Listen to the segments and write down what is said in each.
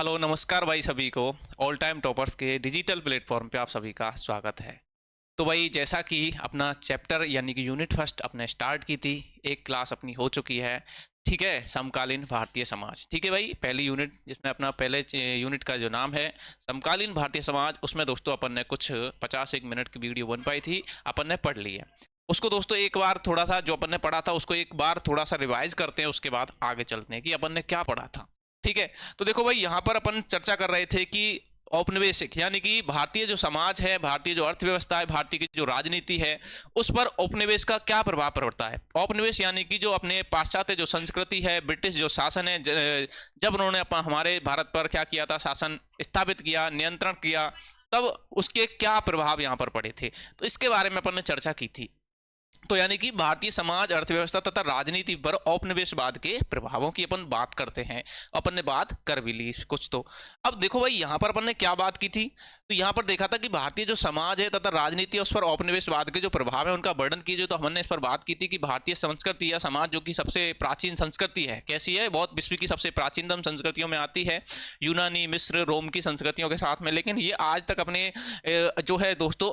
Hello नमस्कार भाई सभी को। ऑल टाइम टॉपर्स के डिजिटल प्लेटफॉर्म पे आप सभी का स्वागत है। तो भाई जैसा कि अपना चैप्टर यानी कि यूनिट फर्स्ट अपने स्टार्ट की थी, एक क्लास अपनी हो चुकी है। ठीक है, समकालीन भारतीय समाज। ठीक है भाई, पहली यूनिट जिसमें अपना पहले यूनिट का जो नाम है समकालीन भारतीय समाज, उसमें दोस्तों अपन ने कुछ 50 मिनट की वीडियो बन पाई थी, अपन ने पढ़ ली है उसको। दोस्तों एक बार थोड़ा सा जो अपन ने पढ़ा था उसको एक बार थोड़ा सा रिवाइज करते हैं, उसके बाद आगे चलते हैं कि अपन ने क्या पढ़ा था। ठीक है, तो देखो भाई यहाँ पर अपन चर्चा कर रहे थे कि औपनिवेशिक यानी कि भारतीय जो समाज है, भारतीय जो अर्थव्यवस्था है, भारतीय की जो राजनीति है, उस पर औपनिवेश का क्या प्रभाव पड़ता है। औपनिवेश यानी कि जो अपने पाश्चात्य जो संस्कृति है, ब्रिटिश जो शासन है, जब उन्होंने हमारे भारत पर क्या किया था, शासन स्थापित किया, नियंत्रण किया, तब उसके क्या प्रभाव यहाँ पर पड़े थे, तो इसके बारे में अपन ने चर्चा की थी। तो यानी कि भारतीय समाज, अर्थव्यवस्था तथा राजनीति पर औपनिवेशवाद के प्रभावों की अपन बात करते हैं। अपन ने बात कर भी ली कुछ। तो अब देखो भाई यहाँ पर अपन ने क्या बात की थी, तो यहाँ पर देखा था कि भारतीय जो समाज है तथा राजनीति है उस पर औपनिवेशवाद के जो प्रभाव है उनका वर्णन कीजिए। तो हमने इस पर बात की थी कि भारतीय संस्कृति या समाज जो कि सबसे प्राचीन संस्कृति है, कैसी है, बहुत विश्व की सबसे प्राचीनतम संस्कृतियों में आती है, यूनानी, मिस्र, रोम की संस्कृतियों के साथ में। लेकिन ये आज तक अपने जो है दोस्तों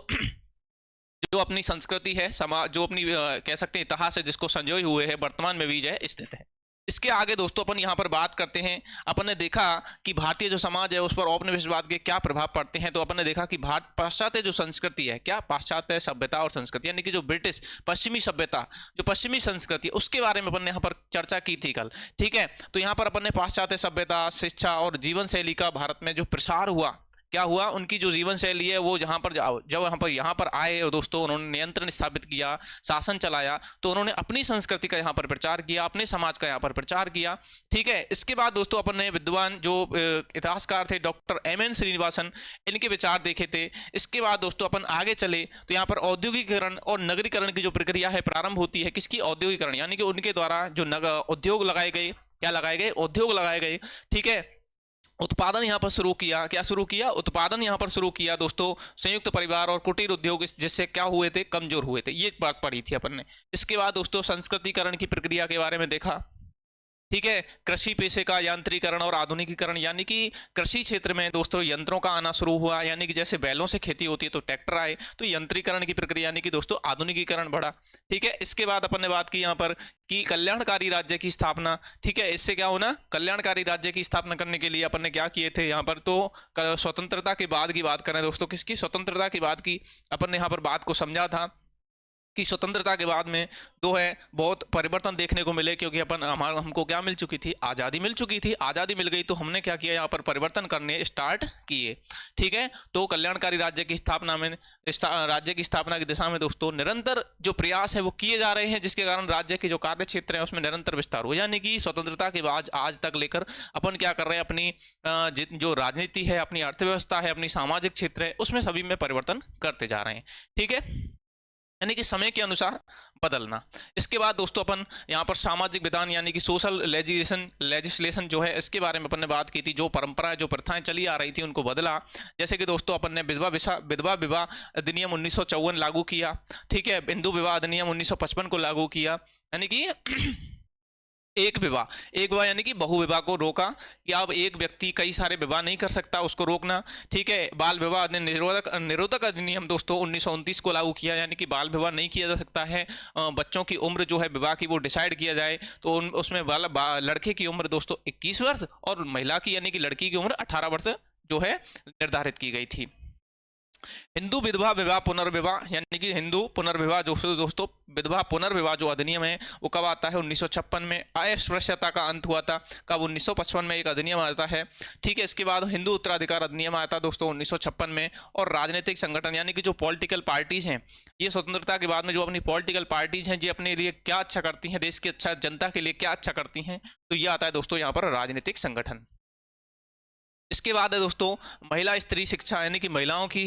जो अपनी संस्कृति है, समाज जो अपनी कह सकते हैं इतिहास है, जिसको संजोए हुए है, वर्तमान में भी जो है स्थित है। इसके आगे दोस्तों अपन यहाँ पर बात करते हैं। अपन ने देखा कि भारतीय जो समाज है उस पर औपनिवेशवाद के क्या प्रभाव पड़ते हैं। तो अपन ने देखा कि भारत पाश्चात्य जो संस्कृति है, क्या पाश्चात्य सभ्यता और संस्कृति यानी कि जो ब्रिटिश पश्चिमी सभ्यता, जो पश्चिमी संस्कृति, उसके बारे में अपन ने यहाँ पर चर्चा की थी कल। ठीक है, तो यहाँ पर अपन ने पाश्चात्य सभ्यता, शिक्षा और जीवन शैली का भारत में जो प्रसार हुआ, क्या हुआ, उनकी जो जीवन शैली है वो जहाँ पर जब यहाँ पर आए और दोस्तों उन्होंने नियंत्रण स्थापित किया, शासन चलाया, तो उन्होंने अपनी संस्कृति का यहाँ पर प्रचार किया, अपने समाज का यहाँ पर प्रचार किया। ठीक है, इसके बाद दोस्तों अपन ने विद्वान जो इतिहासकार थे डॉक्टर एम.एन. श्रीनिवासन, इनके विचार देखे थे। इसके बाद दोस्तों अपन आगे चले तो यहाँ पर औद्योगिकरण और नगरीकरण की जो प्रक्रिया है प्रारंभ होती है। किसकी? औद्योगिकरण, यानी कि उनके द्वारा जो उद्योग लगाए गए, क्या लगाए गए? उद्योग लगाए गए। ठीक है, उत्पादन यहाँ पर शुरू किया। क्या शुरू किया? उत्पादन यहाँ पर शुरू किया दोस्तों। संयुक्त परिवार और कुटीर उद्योग जिससे क्या हुए थे? कमजोर हुए थे। ये बात पढ़ी थी अपन ने। इसके बाद दोस्तों संस्कृतिकरण की प्रक्रिया के बारे में देखा। ठीक है, कृषि पेशे का यांत्रिकरण और आधुनिकीकरण, यानी कि कृषि क्षेत्र में दोस्तों यंत्रों का आना शुरू हुआ, यानी कि जैसे बैलों से खेती होती है तो ट्रैक्टर आए, तो यंत्रीकरण की प्रक्रिया यानी कि दोस्तों आधुनिकीकरण बढ़ा। ठीक है, इसके बाद अपन ने बात की यहाँ पर कि कल्याणकारी राज्य की स्थापना। ठीक है, इससे क्या होना? कल्याणकारी राज्य की स्थापना करने के लिए अपन ने क्या किए थे यहाँ पर, तो स्वतंत्रता के बाद की बात करें दोस्तों, किसकी? स्वतंत्रता की बात की। अपन ने यहाँ पर बात को समझा था कि स्वतंत्रता के बाद में जो है बहुत परिवर्तन देखने को मिले, क्योंकि अपन हमको क्या मिल चुकी थी? आज़ादी मिल चुकी थी। आज़ादी मिल गई तो हमने क्या किया? यहाँ पर परिवर्तन करने स्टार्ट किए। ठीक है, तो कल्याणकारी राज्य की स्थापना में, राज्य की स्थापना की दिशा में दोस्तों निरंतर जो प्रयास है वो किए जा रहे हैं, जिसके कारण राज्य के जो कार्य क्षेत्र है उसमें निरंतर विस्तार हो, यानी कि स्वतंत्रता के बाद आज तक लेकर अपन क्या कर रहे हैं? अपनी जो राजनीति है, अपनी अर्थव्यवस्था है, अपनी सामाजिक क्षेत्र है, उसमें सभी में परिवर्तन करते जा रहे हैं। ठीक है, यानी कि समय के अनुसार बदलना। इसके बाद दोस्तों अपन यहाँ पर सामाजिक विधान यानी कि सोशल लेजिस्लेशन जो है, इसके बारे में अपन ने बात की थी। जो परंपराएं, जो प्रथाएं चली आ रही थी उनको बदला। जैसे कि दोस्तों अपन ने विधवा विवाह अधिनियम 1954 लागू किया। ठीक है, हिंदू विवाह अधिनियम 1955 को लागू किया, यानी कि एक विवाह यानी कि बहु विवाह को रोका कि अब एक व्यक्ति कई सारे विवाह नहीं कर सकता, उसको रोकना। ठीक है, बाल विवाह निरोधक अधिनियम दोस्तों 1929 को लागू किया, यानी कि बाल विवाह नहीं किया जा सकता है। बच्चों की उम्र जो है विवाह की वो डिसाइड किया जाए, तो उसमें लड़के की उम्र दोस्तों 21 वर्ष और महिला की यानी कि लड़की की उम्र 18 वर्ष जो है निर्धारित की गई थी। हिंदू विधवा विवाह पुनर्विवाह, यानी कि हिंदू पुनर्विवाह जो दोस्तों विधवा पुनर्विवाह जो अधिनियम है वो कब आता है? 1956 में। अस्पृश्यता का अंत हुआ था कब? 1955 में एक अधिनियम आता है। ठीक है, इसके बाद हिंदू उत्तराधिकार अधिनियम आता है दोस्तों 1956 में। और राजनीतिक संगठन यानी कि जो पॉलिटिकल पार्टीज हैं, ये स्वतंत्रता के बाद में जो अपनी पॉलिटिकल पार्टीज हैं, ये अपने लिए क्या अच्छा करती हैं, देश की अच्छा, जनता के लिए क्या अच्छा करती हैं, तो ये आता है दोस्तों यहाँ पर राजनीतिक संगठन। इसके बाद है दोस्तों महिला स्त्री शिक्षा, यानी कि महिलाओं की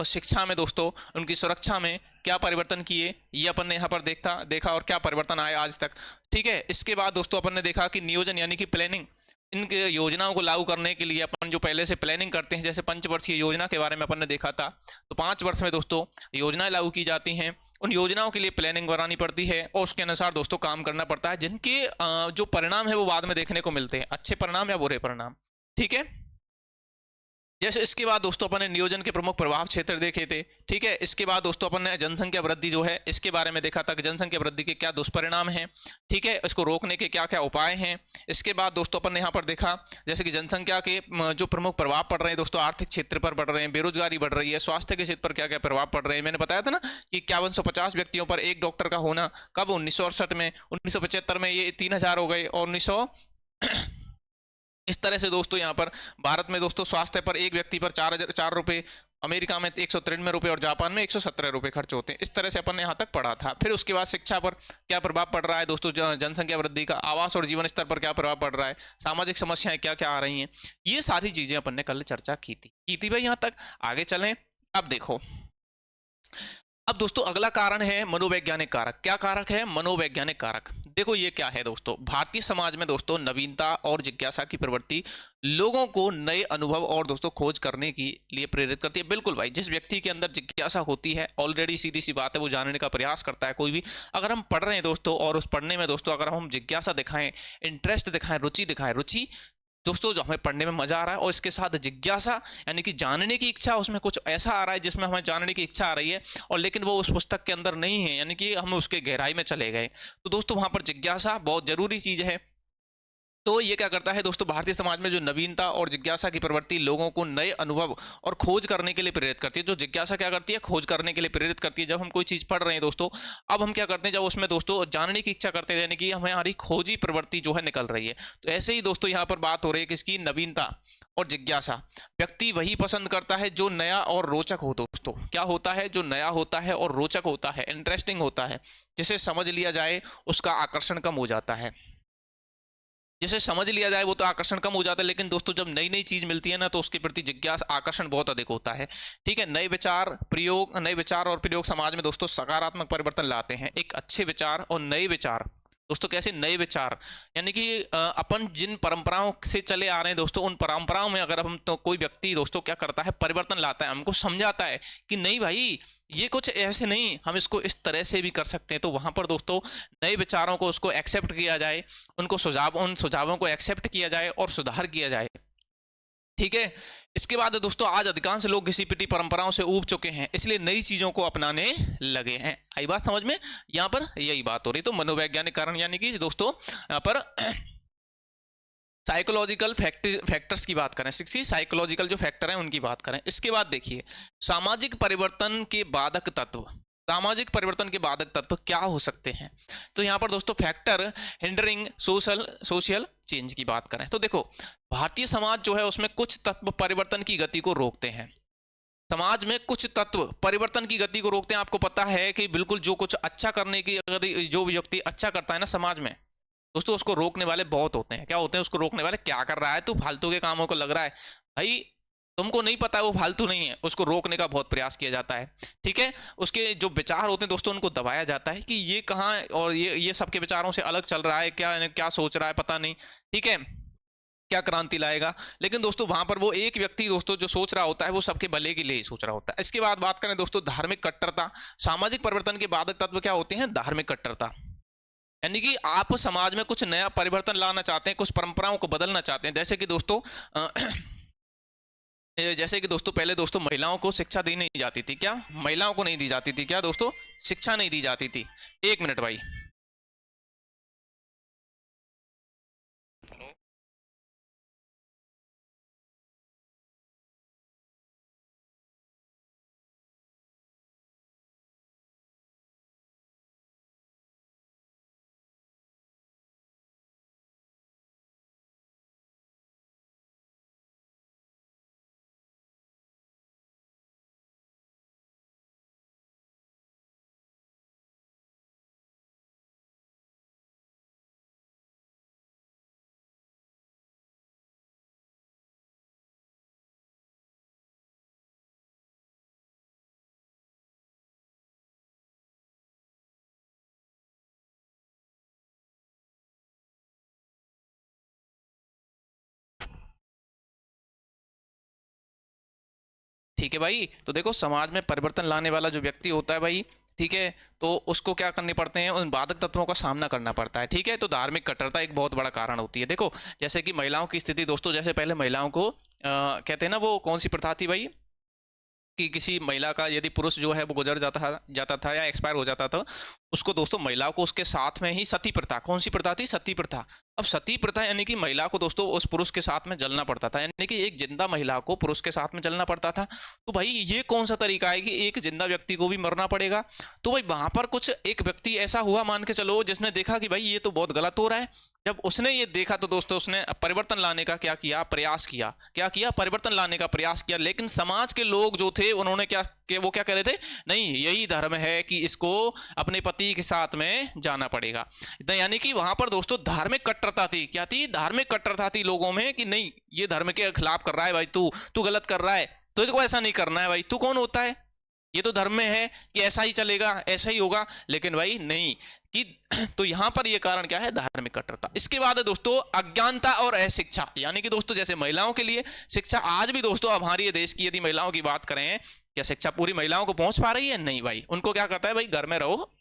शिक्षा में दोस्तों उनकी सुरक्षा में क्या परिवर्तन किए, ये अपन ने यहाँ पर देखा और क्या परिवर्तन आए आज तक। ठीक है, इसके बाद दोस्तों अपन ने देखा कि नियोजन यानी कि प्लानिंग, इन योजनाओं को लागू करने के लिए अपन जो पहले से प्लानिंग करते हैं, जैसे पंचवर्षीय योजना के बारे में अपन ने देखा था, तो 5 वर्ष में दोस्तों योजनाएं लागू की जाती हैं। उन योजनाओं के लिए प्लानिंग बनानी पड़ती है और उसके अनुसार दोस्तों काम करना पड़ता है, जिनके जो परिणाम है वो बाद में देखने को मिलते हैं, अच्छे परिणाम या बुरे परिणाम। ठीक है, जैसे इसके बाद दोस्तों अपन ने नियोजन के प्रमुख प्रभाव क्षेत्र देखे थे, ठीक है। इसके बाद दोस्तों अपन ने जनसंख्या वृद्धि जो है इसके बारे में देखा था कि जनसंख्या वृद्धि के क्या दुष्परिणाम हैं, ठीक है, इसको रोकने के क्या क्या उपाय हैं। इसके बाद दोस्तों अपन ने यहाँ पर देखा जैसे कि जनसंख्या के जो प्रमुख प्रभाव पड़ रहे हैं दोस्तों, आर्थिक क्षेत्र पर बढ़ रहे हैं, बेरोजगारी बढ़ रही है, स्वास्थ्य के क्षेत्र पर क्या क्या प्रभाव पड़ रहे हैं। मैंने बताया था ना कि 5150 व्यक्तियों पर एक डॉक्टर का होना, कब 1968 में, 1975 में ये 3000 हो गए, और 1900 इस तरह से दोस्तों यहाँ पर भारत में दोस्तों स्वास्थ्य पर एक व्यक्ति पर 4 रुपये, अमेरिका में 193 रुपये और जापान में 117 रुपये खर्च होते हैं। इस तरह से अपन ने यहाँ तक पढ़ा था। फिर उसके बाद शिक्षा पर क्या प्रभाव पड़ रहा है दोस्तों, जनसंख्या वृद्धि का, आवास और जीवन स्तर पर क्या प्रभाव पड़ रहा है, सामाजिक समस्याएं क्या क्या आ रही हैं, ये सारी चीजें अपन ने कल चर्चा की थी भाई। यहाँ तक आगे चलें। अब देखो, अब दोस्तों अगला कारण है मनोवैज्ञानिक कारक। क्या कारक है? मनोवैज्ञानिक कारक। देखो ये क्या है दोस्तों, भारतीय समाज में दोस्तों नवीनता और जिज्ञासा की प्रवृत्ति लोगों को नए अनुभव और दोस्तों खोज करने के लिए प्रेरित करती है। बिल्कुल भाई, जिस व्यक्ति के अंदर जिज्ञासा होती है, ऑलरेडी सीधी सी बात है, वो जानने का प्रयास करता है कोई भी। अगर हम पढ़ रहे हैं दोस्तों और उस पढ़ने में दोस्तों अगर हम जिज्ञासा दिखाएं, इंटरेस्ट दिखाएं, रुचि दिखाएं, रुचि दोस्तों जो हमें पढ़ने में मजा आ रहा है और इसके साथ जिज्ञासा यानी कि जानने की इच्छा, उसमें कुछ ऐसा आ रहा है जिसमें हमें जानने की इच्छा आ रही है और लेकिन वो उस पुस्तक के अंदर नहीं है, यानी कि हम उसके गहराई में चले गए, तो दोस्तों वहां पर जिज्ञासा बहुत जरूरी चीज है। तो ये क्या करता है दोस्तों, भारतीय समाज में जो नवीनता और जिज्ञासा की प्रवृत्ति लोगों को नए अनुभव और खोज करने के लिए प्रेरित करती है। जो जिज्ञासा क्या करती है, खोज करने के लिए प्रेरित करती है। जब हम कोई चीज पढ़ रहे हैं दोस्तों, अब हम क्या करते हैं, जब उसमें दोस्तों जानने की इच्छा करते हैं, यानी कि हमारी खोजी प्रवृत्ति जो है निकल रही है। तो ऐसे ही दोस्तों यहाँ पर बात हो रही है किसकी, नवीनता और जिज्ञासा। व्यक्ति वही पसंद करता है जो नया और रोचक हो दोस्तों। क्या होता है? जो नया होता है और रोचक होता है, इंटरेस्टिंग होता है, जिसे समझ लिया जाए उसका आकर्षण कम हो जाता है। जिसे समझ लिया जाए वो तो आकर्षण कम हो जाता है, लेकिन दोस्तों जब नई नई चीज मिलती है ना तो उसके प्रति जिज्ञासा, आकर्षण बहुत अधिक होता है। ठीक है, नए विचार और प्रयोग समाज में दोस्तों सकारात्मक परिवर्तन लाते हैं। एक अच्छे विचार और नए विचार दोस्तों, कैसे नए विचार, यानी कि अपन जिन परंपराओं से चले आ रहे हैं दोस्तों, उन परंपराओं में अगर हम, तो कोई व्यक्ति दोस्तों क्या करता है, परिवर्तन लाता है, हमको समझाता है कि नहीं भाई ये कुछ ऐसे नहीं, हम इसको इस तरह से भी कर सकते हैं। तो वहां पर दोस्तों नए विचारों को उसको एक्सेप्ट किया जाए, उन सुझावों को एक्सेप्ट किया जाए और सुधार किया जाए। ठीक है, इसके बाद दोस्तों आज अधिकांश लोग घिसी पिटी परंपराओं से ऊब चुके हैं, इसलिए नई चीजों को अपनाने लगे हैं। आई बात समझ में? यहाँ पर यही बात हो रही। तो मनोवैज्ञानिक कारण यानी कि दोस्तों यहाँ पर साइकोलॉजिकल फैक्टर्स की बात करें, साइकोलॉजिकल जो फैक्टर हैं उनकी बात करें। इसके बाद देखिए सामाजिक परिवर्तन के बाधक तत्व। सामाजिक परिवर्तन के बाधक तत्व क्या हो सकते हैं? तो यहाँ पर दोस्तों फैक्टर हिंडरिंग सोशल चेंज की बात करें तो देखो भारतीय समाज जो है उसमें कुछ तत्व परिवर्तन की गति को रोकते हैं। समाज में कुछ तत्व परिवर्तन की गति को रोकते हैं। आपको पता है कि बिल्कुल जो कुछ अच्छा करने की, अगर जो व्यक्ति अच्छा करता है ना समाज में दोस्तों, उसको रोकने वाले बहुत होते हैं। क्या होते हैं उसको रोकने वाले? क्या कर रहा है तू, फालतू के कामों को लग रहा है भाई, तुमको नहीं पता है वो फालतू नहीं है, उसको रोकने का बहुत प्रयास किया जाता है। ठीक है, उसके जो विचार होते हैं दोस्तों उनको दबाया जाता है कि ये कहाँ, और ये सबके विचारों से अलग चल रहा है, क्या क्या सोच रहा है पता नहीं, ठीक है, क्या क्रांति लाएगा। लेकिन दोस्तों वहां पर वो एक व्यक्ति दोस्तों जो सोच रहा होता है वो सबके भले के लिए ही सोच रहा होता है। इसके बाद बात करें दोस्तों धार्मिक कट्टरता। सामाजिक परिवर्तन के बाधक तत्व क्या होते हैं? धार्मिक कट्टरता, यानी कि आप समाज में कुछ नया परिवर्तन लाना चाहते हैं, कुछ परंपराओं को बदलना चाहते हैं। जैसे कि दोस्तों पहले दोस्तों महिलाओं को शिक्षा दी नहीं जाती थी। क्या महिलाओं को नहीं दी जाती थी? क्या दोस्तों शिक्षा नहीं दी जाती थी? एक मिनट भाई, ठीक है भाई। तो देखो समाज में परिवर्तन लाने वाला जो व्यक्ति होता है भाई, ठीक है, तो उसको क्या करने पड़ते हैं? उन बाधक तत्वों का सामना करना पड़ता है। ठीक है, तो धार्मिक कट्टरता एक बहुत बड़ा कारण होती है। देखो जैसे कि महिलाओं की स्थिति दोस्तों, जैसे पहले महिलाओं को कहते हैं ना, वो कौन सी प्रथा थी भाई, कि किसी महिला का यदि पुरुष जो है वो गुजर जाता था या एक्सपायर हो जाता था, उसको दोस्तों महिला को उसके साथ में ही सती प्रथा, कौन सी प्रथा थी, सती प्रथा। अब सती प्रथा यानी कि महिला को दोस्तों उस पुरुष के साथ में जलना पड़ता था, यानी कि एक जिंदा महिला को पुरुष के साथ में जलना पड़ता था। तो भाई ये कौन सा तरीका है कि एक जिंदा व्यक्ति को भी मरना पड़ेगा। तो भाई वहां पर कुछ एक व्यक्ति ऐसा हुआ, मान के चलो, जिसने देखा कि भाई ये तो बहुत गलत हो रहा है। जब उसने ये देखा तो दोस्तों उसने परिवर्तन लाने का क्या किया, प्रयास किया। क्या किया, परिवर्तन लाने का प्रयास किया। लेकिन समाज के लोग जो थे उन्होंने वो क्या कह रहे थे, नहीं यही धर्म है कि इसको अपने पति के साथ में जाना पड़ेगा। यानी कि वहां पर दोस्तों धार्मिक कट्टरता थी। क्या थी, धार्मिक कट्टरता थी लोगों में कि नहीं ये धर्म के खिलाफ कर रहा है भाई, तू गलत कर रहा है, तो इसको ऐसा नहीं करना है भाई, तू कौन होता है, ये तो धर्म में है कि ऐसा ही चलेगा, ऐसा ही होगा। लेकिन भाई नहीं कि तो यहां पर ये कारण क्या है, धार्मिक कट्टरता। इसके बाद है दोस्तों अज्ञानता और अशिक्षा। यानी कि दोस्तों जैसे महिलाओं के लिए शिक्षा आज भी दोस्तों हमारे देश की यदि महिलाओं की बात करें, क्या शिक्षा पूरी महिलाओं को पहुंच पा रही है, नहीं भाई। उनको क्या कहता है भाई, घर में रहो,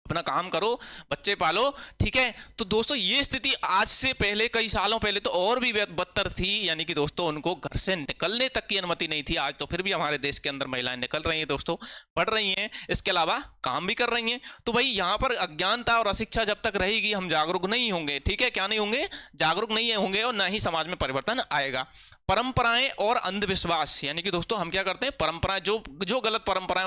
अपना काम करो, बच्चे पालो, ठीक है। तो दोस्तों ये स्थिति आज से पहले कई सालों पहले तो और भी बदतर थी। यानी कि दोस्तों उनको घर से निकलने तक की अनुमति नहीं थी। आज तो फिर भी हमारे देश के अंदर महिलाएं निकल रही हैं दोस्तों, पढ़ रही हैं, इसके अलावा काम भी कर रही हैं। तो भाई यहाँ पर अज्ञानता और अशिक्षा जब तक रहेगी हम जागरूक नहीं होंगे, ठीक है, क्या नहीं होंगे, जागरूक नहीं होंगे, और ना ही समाज में परिवर्तन आएगा। परंपराएं और अंधविश्वास, यानी कि दोस्तों हम क्या करते हैं, परंपराएं जो गलत परंपराएं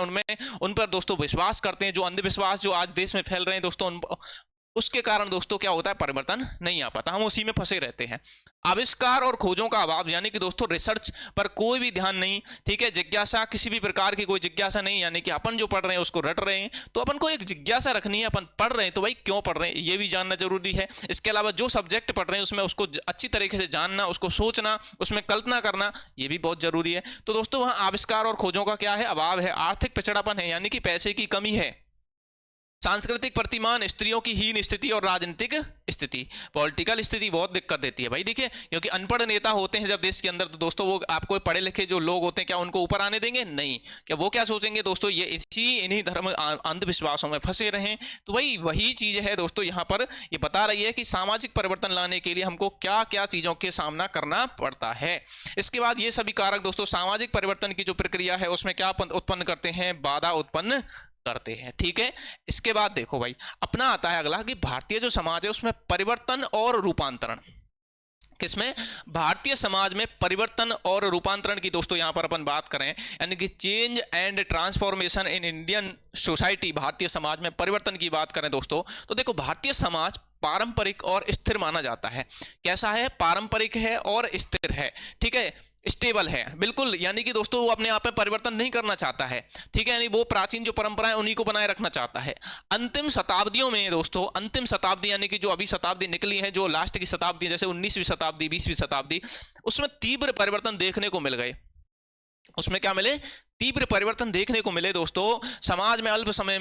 उन पर दोस्तों विश्वास करते हैं। जो अंधविश्वास जो आज देश में फैल रहे हैं दोस्तों, उसके कारण दोस्तों क्या होता है, परिवर्तन नहीं आ पाता, हम उसी में फंसे रहते हैं। आविष्कार और खोजों का अभाव, यानी कि दोस्तों रिसर्च पर कोई भी ध्यान नहीं, ठीक है, जिज्ञासा, किसी भी प्रकार की कोई जिज्ञासा नहीं। यानी कि अपन जो पढ़ रहे हैं उसको रट रहे हैं, तो अपन को एक जिज्ञासा रखनी है, अपन पढ़ रहे हैं तो भाई क्यों पढ़ रहे हैं ये भी जानना जरूरी है। इसके अलावा जो सब्जेक्ट पढ़ रहे हैं उसमें उसको अच्छी तरीके से जानना, उसको सोचना, उसमें कल्पना करना, ये भी बहुत जरूरी है। तो दोस्तों वहां आविष्कार और खोजों का क्या है, अभाव है। आर्थिक पिछड़ापन है, यानी कि पैसे की कमी है। सांस्कृतिक प्रतिमान, स्त्रियों की हीन स्थिति और राजनीतिक स्थिति, पॉलिटिकल स्थिति बहुत दिक्कत देती है भाई। देखिए क्योंकि अनपढ़ नेता होते हैं जब देश के अंदर, तो दोस्तों वो आपको पढ़े लिखे जो लोग होते हैं क्या उनको ऊपर आने देंगे, नहीं। क्या वो क्या सोचेंगे दोस्तों, ये इन्हीं धर्म अंधविश्वासों में फंसे रहें। तो भाई वही चीज है दोस्तों, यहाँ पर ये बता रही है कि सामाजिक परिवर्तन लाने के लिए हमको क्या क्या चीजों के सामना करना पड़ता है। इसके बाद ये सभी कारक दोस्तों सामाजिक परिवर्तन की जो प्रक्रिया है उसमें क्या उत्पन्न करते हैं, बाधा उत्पन्न करते हैं, ठीक है। इसके बाद देखो भाई अपना आता है अगला कि भारतीय जो समाज है उसमें परिवर्तन और रूपांतरण, किसमें, भारतीय समाज में परिवर्तन और रूपांतरण की दोस्तों यहां पर अपन बात करें, यानी कि change and transformation in Indian society, Bharatiya Samaj में परिवर्तन की बात करें दोस्तों, तो देखो भारतीय समाज पारंपरिक और स्थिर माना जाता है। कैसा है, पारंपरिक है और स्थिर है, ठीक है, स्टेबल है बिल्कुल। यानी कि दोस्तों वो अपने आप में परिवर्तन नहीं करना चाहता है, ठीक है, यानी वो प्राचीन जो परंपराएं उन्हीं को बनाए रखना चाहता है। अंतिम शताब्दियों में दोस्तों, अंतिम शताब्दी यानी कि जो अभी शताब्दी निकली है, जो लास्ट की शताब्दी जैसे 19वीं शताब्दी, 20वीं शताब्दी, उसमें तीव्र परिवर्तन देखने को मिल गए। उसमें क्या मिले, तीव्र परिवर्तन देखने को मिले दोस्तों। समाज में अल्प समय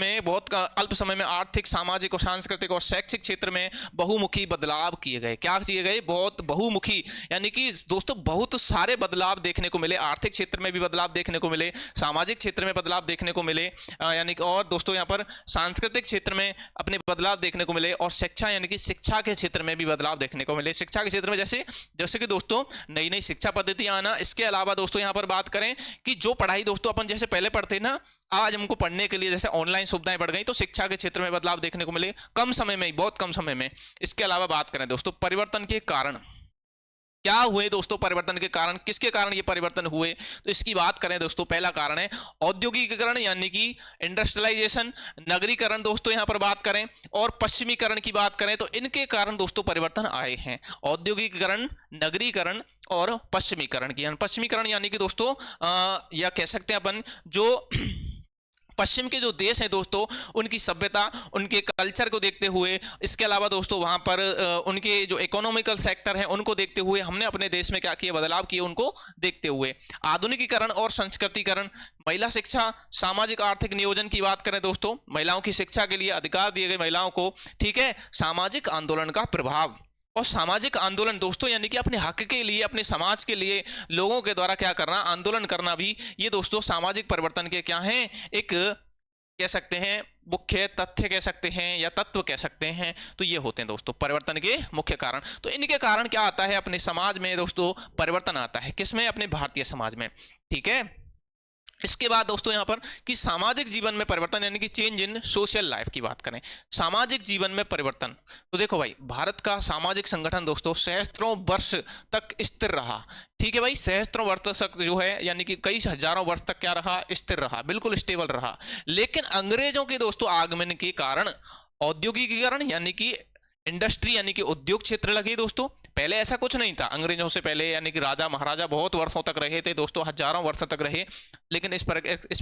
में आर्थिक, सामाजिक और सांस्कृतिक और शैक्षिक क्षेत्र में बहुमुखी बदलाव किए गए। क्या किए गए, बहुत बहुमुखी, यानी कि दोस्तों बहुत सारे बदलाव देखने को मिले। आर्थिक क्षेत्र में भी बदलाव देखने को मिले, सामाजिक क्षेत्र में बदलाव देखने को मिले, यानी कि और दोस्तों यहाँ पर सांस्कृतिक क्षेत्र में अपने बदलाव देखने को मिले, और शिक्षा यानी कि शिक्षा के क्षेत्र में भी बदलाव देखने को मिले। शिक्षा के क्षेत्र में जैसे कि दोस्तों नई नई शिक्षा पद्धति आना। इसके अलावा दोस्तों यहाँ पर बात करें कि जो पढ़ाई दोस्तों अपन जैसे पहले पढ़ते ना, आज हमको पढ़ने के लिए जैसे ऑनलाइन सुविधाएं बढ़ गई, तो शिक्षा के क्षेत्र में बदलाव देखने को मिले कम समय में, बहुत कम समय में। इसके अलावा बात करें दोस्तों परिवर्तन के कारण क्या हुए दोस्तों, परिवर्तन के कारण, किसके कारण ये परिवर्तन हुए, तो इसकी बात करें दोस्तों, पहला कारण है औद्योगिकीकरण यानी कि इंडस्ट्रियलाइजेशन, नगरीकरण दोस्तों यहाँ पर बात करें, और पश्चिमीकरण की बात करें, तो इनके कारण दोस्तों परिवर्तन आए हैं। औद्योगिकीकरण, नगरीकरण और पश्चिमीकरण यानी कि दोस्तों या कह सकते हैं अपन जो पश्चिम के जो देश हैं दोस्तों उनकी सभ्यता, उनके कल्चर को देखते हुए, इसके अलावा दोस्तों वहां पर उनके जो इकोनॉमिकल सेक्टर हैं उनको देखते हुए हमने अपने देश में क्या किया, बदलाव किए उनको देखते हुए। आधुनिकीकरण और संस्कृतिकरण, महिला शिक्षा, सामाजिक आर्थिक नियोजन की बात करें दोस्तों, महिलाओं की शिक्षा के लिए अधिकार दिए गए महिलाओं को, ठीक है। सामाजिक आंदोलन का प्रभाव, और सामाजिक आंदोलन दोस्तों यानी कि अपने हक के लिए, अपने समाज के लिए लोगों के द्वारा क्या करना, आंदोलन करना भी, ये दोस्तों सामाजिक परिवर्तन के क्या हैं, एक कह सकते हैं मुख्य तथ्य कह सकते हैं या तत्व कह सकते हैं। तो ये होते हैं दोस्तों परिवर्तन के मुख्य कारण। तो इनके कारण क्या आता है, अपने समाज में दोस्तों परिवर्तन आता है। किसमें? अपने भारतीय समाज में। ठीक है। इसके बाद दोस्तों यहां पर कि सामाजिक जीवन में परिवर्तन यानी कि चेंज इन सोशल लाइफ की बात करें, सामाजिक जीवन में परिवर्तन। तो देखो भाई, भारत का सामाजिक संगठन दोस्तों सहस्त्रों वर्ष तक स्थिर रहा। ठीक है भाई, सहस्त्रों वर्ष तक जो है यानी कि कई हजारों वर्ष तक क्या रहा? स्थिर रहा, बिल्कुल स्टेबल रहा। लेकिन अंग्रेजों के दोस्तों आगमन के कारण औद्योगिकीकरण यानी कि इंडस्ट्री यानी कि उद्योग क्षेत्र लगे दोस्तों। पहले ऐसा कुछ नहीं था, अंग्रेजों से पहले यानी कि राजा महाराजा बहुत वर्षों तक रहे थे दोस्तों, हजारों वर्षों तक रहे, लेकिन इस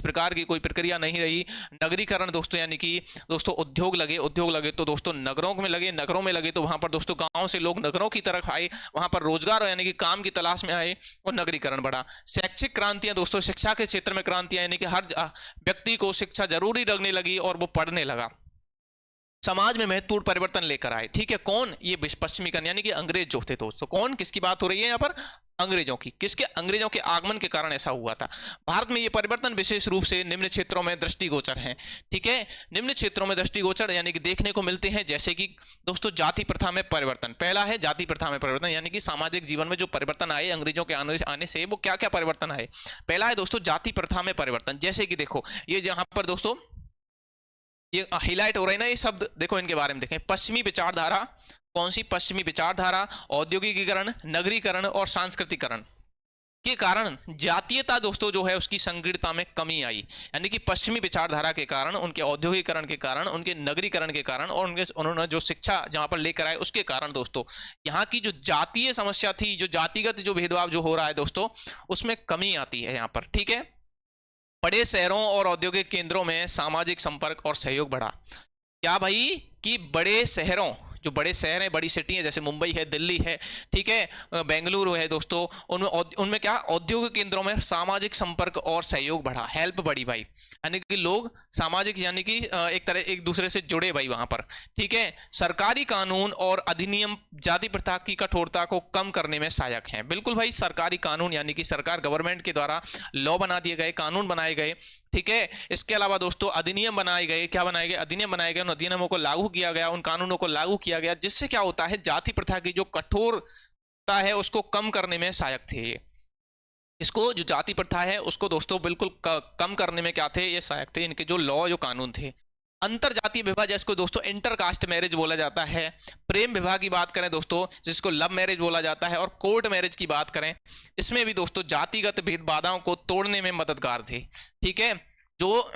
प्रकार की कोई प्रक्रिया नहीं रही। नगरीकरण दोस्तों यानी कि दोस्तों उद्योग लगे तो दोस्तों नगरों में लगे तो वहां पर दोस्तों गांव से लोग नगरों की तरफ आए, वहां पर रोजगार यानी कि काम की तलाश में आए और नगरीकरण बढ़ा। शैक्षिक क्रांतियां दोस्तों, शिक्षा के क्षेत्र में क्रांतियां यानी कि हर व्यक्ति को शिक्षा जरूरी लगने लगी और वो पढ़ने लगा। समाज में महत्वपूर्ण परिवर्तन लेकर आए। ठीक है, कौन? ये पश्चिमीकरण यानी कि अंग्रेज जो थे दोस्तों। कौन? किसकी बात हो रही है यहाँ पर? अंग्रेजों की। किसके? अंग्रेजों के आगमन के कारण ऐसा हुआ था। भारत में ये परिवर्तन विशेष रूप से निम्न क्षेत्रों में दृष्टिगोचर हैं। ठीक है, निम्न क्षेत्रों में दृष्टिगोचर यानी कि देखने को मिलते हैं, जैसे कि दोस्तों जाति प्रथा में परिवर्तन। पहला है जाति प्रथा में परिवर्तन यानी कि सामाजिक जीवन में जो परिवर्तन आए अंग्रेजों के आने से, वो क्या क्या परिवर्तन आए। पहला है दोस्तों जाति प्रथा में परिवर्तन। जैसे कि देखो ये जहां पर दोस्तों ये हाईलाइट हो रहा है ना, ये शब्द देखो, इनके बारे में देखें। पश्चिमी विचारधारा। कौन सी? पश्चिमी विचारधारा, औद्योगिकीकरण, नगरीकरण और सांस्कृतिकरण के कारण जातीयता दोस्तों जो है उसकी संकीर्णता में कमी आई। यानी कि पश्चिमी विचारधारा के कारण, उनके औद्योगिकरण के कारण, उनके नगरीकरण के कारण और उन्होंने जो शिक्षा जहां पर लेकर आए उसके कारण दोस्तों यहाँ की जो जातीय समस्या थी, जो जातिगत जो भेदभाव जो हो रहा है दोस्तों, उसमें कमी आती है यहाँ पर। ठीक है। बड़े शहरों और औद्योगिक केंद्रों में सामाजिक संपर्क और सहयोग बढ़ा। क्या भाई? कि बड़े शहरों, जो बड़े शहर हैं, बड़ी सिटी हैं, जैसे मुंबई है, दिल्ली है, ठीक है, बेंगलुरु है दोस्तों, उनमें क्या? औद्योगिक केंद्रों में सामाजिक संपर्क और सहयोग बढ़ा, हेल्प बढ़ी भाई। यानी कि लोग सामाजिक यानी कि एक तरह एक दूसरे से जुड़े भाई वहां पर। ठीक है। सरकारी कानून और अधिनियम जाति प्रथा की कठोरता को कम करने में सहायक हैं। बिल्कुल भाई, सरकारी कानून यानी कि सरकार गवर्नमेंट के द्वारा लॉ बना दिए गए, कानून बनाए गए। ठीक है। इसके अलावा दोस्तों अधिनियम बनाए गए। क्या बनाए गए? अधिनियम बनाए गए। उन अधिनियमों को लागू किया गया, उन कानूनों को लागू किया गया, जिससे क्या होता है, जाति प्रथा की जो कठोरता है उसको कम करने में सहायक थे। इसको जो जाति प्रथा है उसको दोस्तों बिल्कुल कम करने में क्या थे? ये सहायक थे, इनके जो लॉ, जो कानून थे। अंतर जातीय विवाह जिसको दोस्तों इंटरकास्ट मैरिज बोला जाता है। प्रेम विवाह की बात करें दोस्तों, जिसको लव मैरिज बोला जाता है, और कोर्ट मैरिज की बात करें, इसमें भी दोस्तों जातिगत भेद बाधाओं को तोड़ने में मददगार थे। ठीक है। जो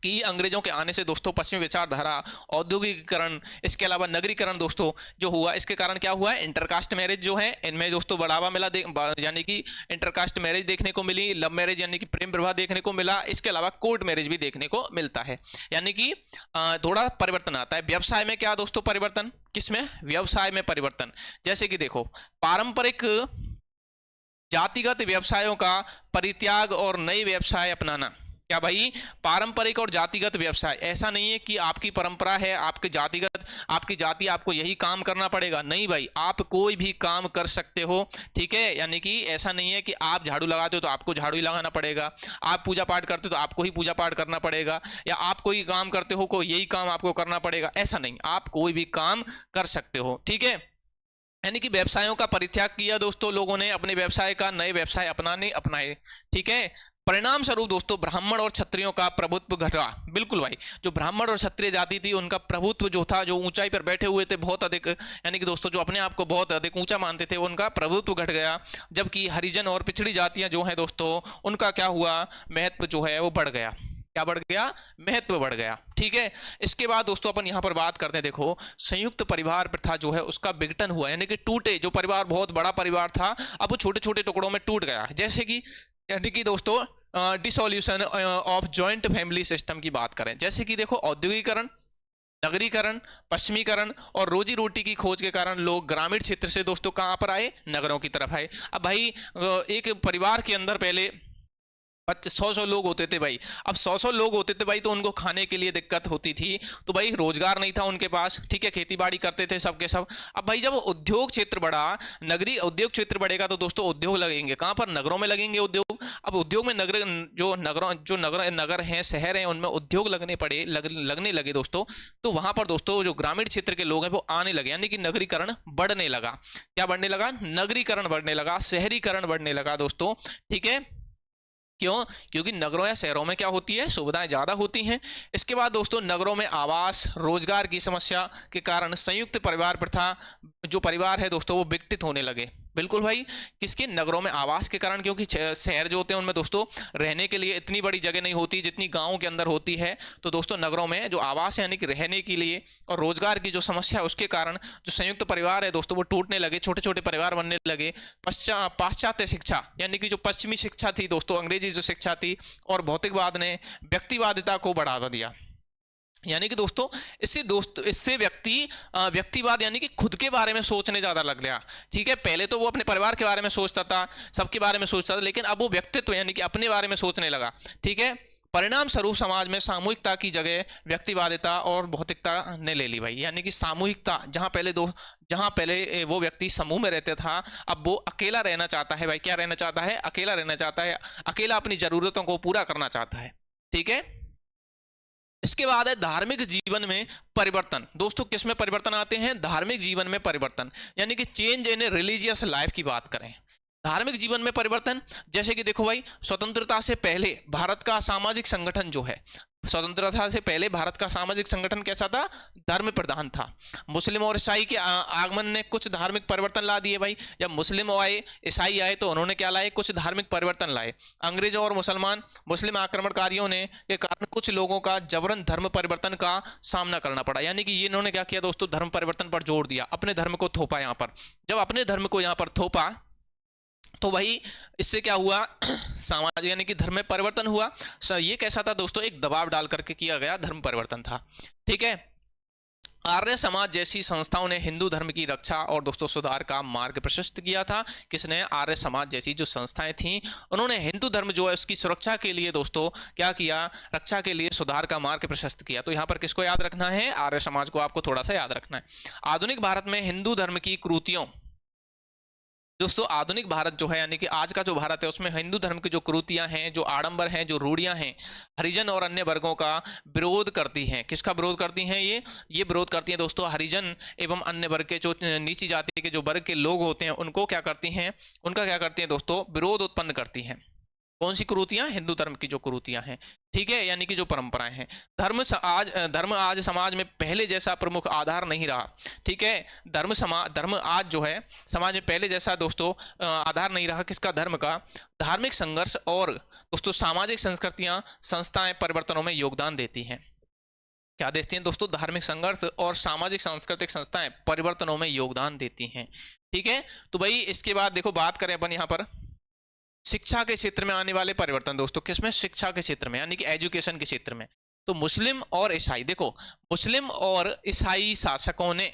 कि अंग्रेजों के आने से दोस्तों पश्चिमी विचारधारा, औद्योगिकीकरण, इसके अलावा नगरीकरण दोस्तों जो हुआ, इसके कारण क्या हुआ है? इंटरकास्ट मैरिज जो है इनमें दोस्तों बढ़ावा मिला, यानी कि इंटरकास्ट मैरिज देखने को मिली, लव मैरिज यानी कि प्रेम विवाह देखने को मिला, इसके अलावा कोर्ट मैरिज भी देखने को मिलता है। यानी कि थोड़ा परिवर्तन आता है। व्यवसाय में क्या दोस्तों परिवर्तन? किसमें? व्यवसाय में परिवर्तन। जैसे कि देखो पारंपरिक जातिगत व्यवसायों का परित्याग और नए व्यवसाय अपनाना। क्या भाई? पारंपरिक और जातिगत व्यवसाय। ऐसा नहीं है कि आपकी परंपरा है, आपकी जाति, आपको यही काम करना पड़ेगा। नहीं भाई, आप कोई भी काम कर सकते हो। ठीक है। यानी कि ऐसा नहीं है कि आप झाड़ू लगाते हो तो आपको झाड़ू ही लगाना पड़ेगा, आप पूजा पाठ करते हो तो आपको ही पूजा पाठ करना पड़ेगा, या आप कोई काम करते हो को यही काम आपको करना पड़ेगा। ऐसा नहीं, आप कोई भी काम कर सकते हो। ठीक है। यानी कि व्यवसायों का परित्याग किया दोस्तों लोगों ने, अपने व्यवसाय का नए व्यवसाय अपनाए। ठीक है। परिणाम स्वरूप दोस्तों ब्राह्मण और क्षत्रियों का प्रभुत्व घटा। बिल्कुल भाई, जो ब्राह्मण और क्षत्रिय जाति थी उनका प्रभुत्व जो था, जो ऊंचाई पर बैठे हुए थे बहुत अधिक, यानी कि दोस्तों जो अपने आप को बहुत अधिक ऊंचा मानते थे, उनका प्रभुत्व घट गया। जबकि हरिजन और पिछड़ी जातियां जो हैं दोस्तों, उनका क्या हुआ? महत्व जो है वो बढ़ गया। क्या बढ़ गया? महत्व बढ़ गया। ठीक है। इसके बाद दोस्तों अपन यहां पर बात करते हैं, देखो संयुक्त परिवार प्रथा जो है उसका विघटन हुआ, यानी कि टूटे। जो परिवार बहुत बड़ा परिवार था अब वो छोटे छोटे टुकड़ों में टूट गया। जैसे कि यानी कि दोस्तों dissolution of joint family system की बात करें, जैसे कि देखो औद्योगिकरण, नगरीकरण, पश्चिमीकरण और रोजी रोटी की खोज के कारण लोग ग्रामीण क्षेत्र से दोस्तों कहां पर आए? नगरों की तरफ आए। अब भाई एक परिवार के अंदर पहले 100-100 लोग होते थे भाई। अब 100-100 लोग होते थे भाई, तो उनको खाने के लिए दिक्कत होती थी। तो भाई रोजगार नहीं था उनके पास, ठीक है, खेती बाड़ी करते थे सबके सब। अब भाई जब उद्योग क्षेत्र बढ़ा, नगरीय उद्योग क्षेत्र बढ़ेगा, तो दोस्तों उद्योग लगेंगे कहाँ पर? नगरों में लगेंगे उद्योग। अब उद्योग में नगर हैं, शहर हैं, उनमें उद्योग लगने लगे दोस्तों। तो वहां पर दोस्तों जो ग्रामीण क्षेत्र के लोग हैं वो आने लगे, यानी कि नगरीकरण बढ़ने लगा। क्या बढ़ने लगा? नगरीकरण बढ़ने लगा, शहरीकरण बढ़ने लगा दोस्तों, ठीक है। क्यों? क्योंकि नगरों या शहरों में क्या होती है? सुविधाएं ज्यादा होती हैं। इसके बाद दोस्तों नगरों में आवास, रोजगार की समस्या के कारण संयुक्त परिवार प्रथा, जो परिवार है दोस्तों वो विकसित होने लगे। बिल्कुल भाई, किसके? नगरों में आवास के कारण, क्योंकि शहर जो होते हैं उनमें दोस्तों रहने के लिए इतनी बड़ी जगह नहीं होती जितनी गाँव के अंदर होती है। तो दोस्तों नगरों में जो आवास है यानी कि रहने के लिए और रोजगार की जो समस्या है उसके कारण जो संयुक्त परिवार है दोस्तों वो टूटने लगे, छोटे छोटे परिवार बनने लगे। पाश्चात्य शिक्षा यानी कि जो पश्चिमी शिक्षा थी दोस्तों, अंग्रेजी जो शिक्षा थी, और भौतिकवाद ने व्यक्तिवादिता को बढ़ावा दिया। यानी कि इससे व्यक्तिवाद यानी कि खुद के बारे में सोचने ज्यादा लग गया, ठीक है। पहले तो वो अपने परिवार के बारे में सोचता था, सबके बारे में सोचता था, लेकिन अब वो व्यक्तित्व यानी कि अपने बारे में सोचने लगा, ठीक है। परिणाम स्वरूप समाज में सामूहिकता की जगह व्यक्तिवादिता और भौतिकता ने ले ली भाई। यानी कि सामूहिकता, जहां पहले वो व्यक्ति समूह में रहता था, अब वो अकेला रहना चाहता है भाई। क्या रहना चाहता है? अकेला रहना चाहता है, अकेला अपनी जरूरतों को पूरा करना चाहता है, ठीक है। इसके बाद है धार्मिक जीवन में परिवर्तन। दोस्तों किस में परिवर्तन आते हैं? धार्मिक जीवन में परिवर्तन, यानी कि चेंज इन रिलीजियस लाइफ की बात करें। धार्मिक जीवन में परिवर्तन, जैसे कि देखो भाई, स्वतंत्रता से पहले भारत का सामाजिक संगठन जो है, स्वतंत्रता से पहले भारत का सामाजिक संगठन कैसा था? धर्म प्रधान था। मुस्लिम और ईसाई के आगमन ने कुछ धार्मिक परिवर्तन ला दिए भाई। जब मुस्लिम आए, ईसाई आए, तो उन्होंने क्या लाए? कुछ धार्मिक परिवर्तन लाए। अंग्रेजों और मुस्लिम आक्रमणकारियों ने के कारण कुछ लोगों का जबरन धर्म परिवर्तन का सामना करना पड़ा। यानी कि ये इन्होंने क्या किया दोस्तों? धर्म परिवर्तन पर जोर दिया, अपने धर्म को थोपा यहाँ पर। जब अपने धर्म को यहाँ पर थोपा तो भाई इससे क्या हुआ? समाज यानी कि धर्म में परिवर्तन हुआ। ये कैसा था दोस्तों? एक दबाव डाल करके किया गया धर्म परिवर्तन था, ठीक है। आर्य समाज जैसी संस्थाओं ने हिंदू धर्म की रक्षा और दोस्तों सुधार का मार्ग प्रशस्त किया था। किसने? आर्य समाज जैसी जो संस्थाएं थीं, उन्होंने हिंदू धर्म जो है उसकी सुरक्षा के लिए दोस्तों क्या किया? रक्षा के लिए सुधार का मार्ग प्रशस्त किया। तो यहाँ पर किसको याद रखना है? आर्य समाज को आपको थोड़ा सा याद रखना है। आधुनिक भारत में हिंदू धर्म की कुरीतियों, दोस्तों आधुनिक भारत जो है यानी कि आज का जो भारत है उसमें हिंदू धर्म की जो कुरीतियां हैं, जो आडंबर हैं, जो रूढ़ियां हैं, हरिजन और अन्य वर्गों का विरोध करती हैं। किसका विरोध करती हैं? ये विरोध करती हैं दोस्तों हरिजन एवं अन्य वर्ग के जो नीची जाति के जो वर्ग के लोग होते हैं उनको क्या करती हैं? उनका क्या करती हैं दोस्तों? विरोध उत्पन्न करती हैं। कौन सी कुरीतियां? हिंदू धर्म की जो कुरीतियां हैं, ठीक है, यानी कि जो परंपराएं हैं। धर्म आज समाज में पहले जैसा प्रमुख आधार नहीं रहा, ठीक है। धर्म आज जो है समाज में पहले जैसा दोस्तों आधार नहीं रहा। किसका? धर्म का। धार्मिक संघर्ष और दोस्तों सामाजिक संस्कृतियां, संस्थाएं परिवर्तनों में योगदान देती हैं। क्या देती हैं दोस्तों? धार्मिक संघर्ष और सामाजिक सांस्कृतिक संस्थाएं परिवर्तनों में योगदान देती हैं, ठीक है। तो भाई इसके बाद देखो बात करें अपन यहाँ पर शिक्षा के क्षेत्र में आने वाले परिवर्तन। दोस्तों किसमें? शिक्षा के क्षेत्र में, यानी कि एजुकेशन के क्षेत्र में। तो मुस्लिम और ईसाई, देखो मुस्लिम और ईसाई शासकों ने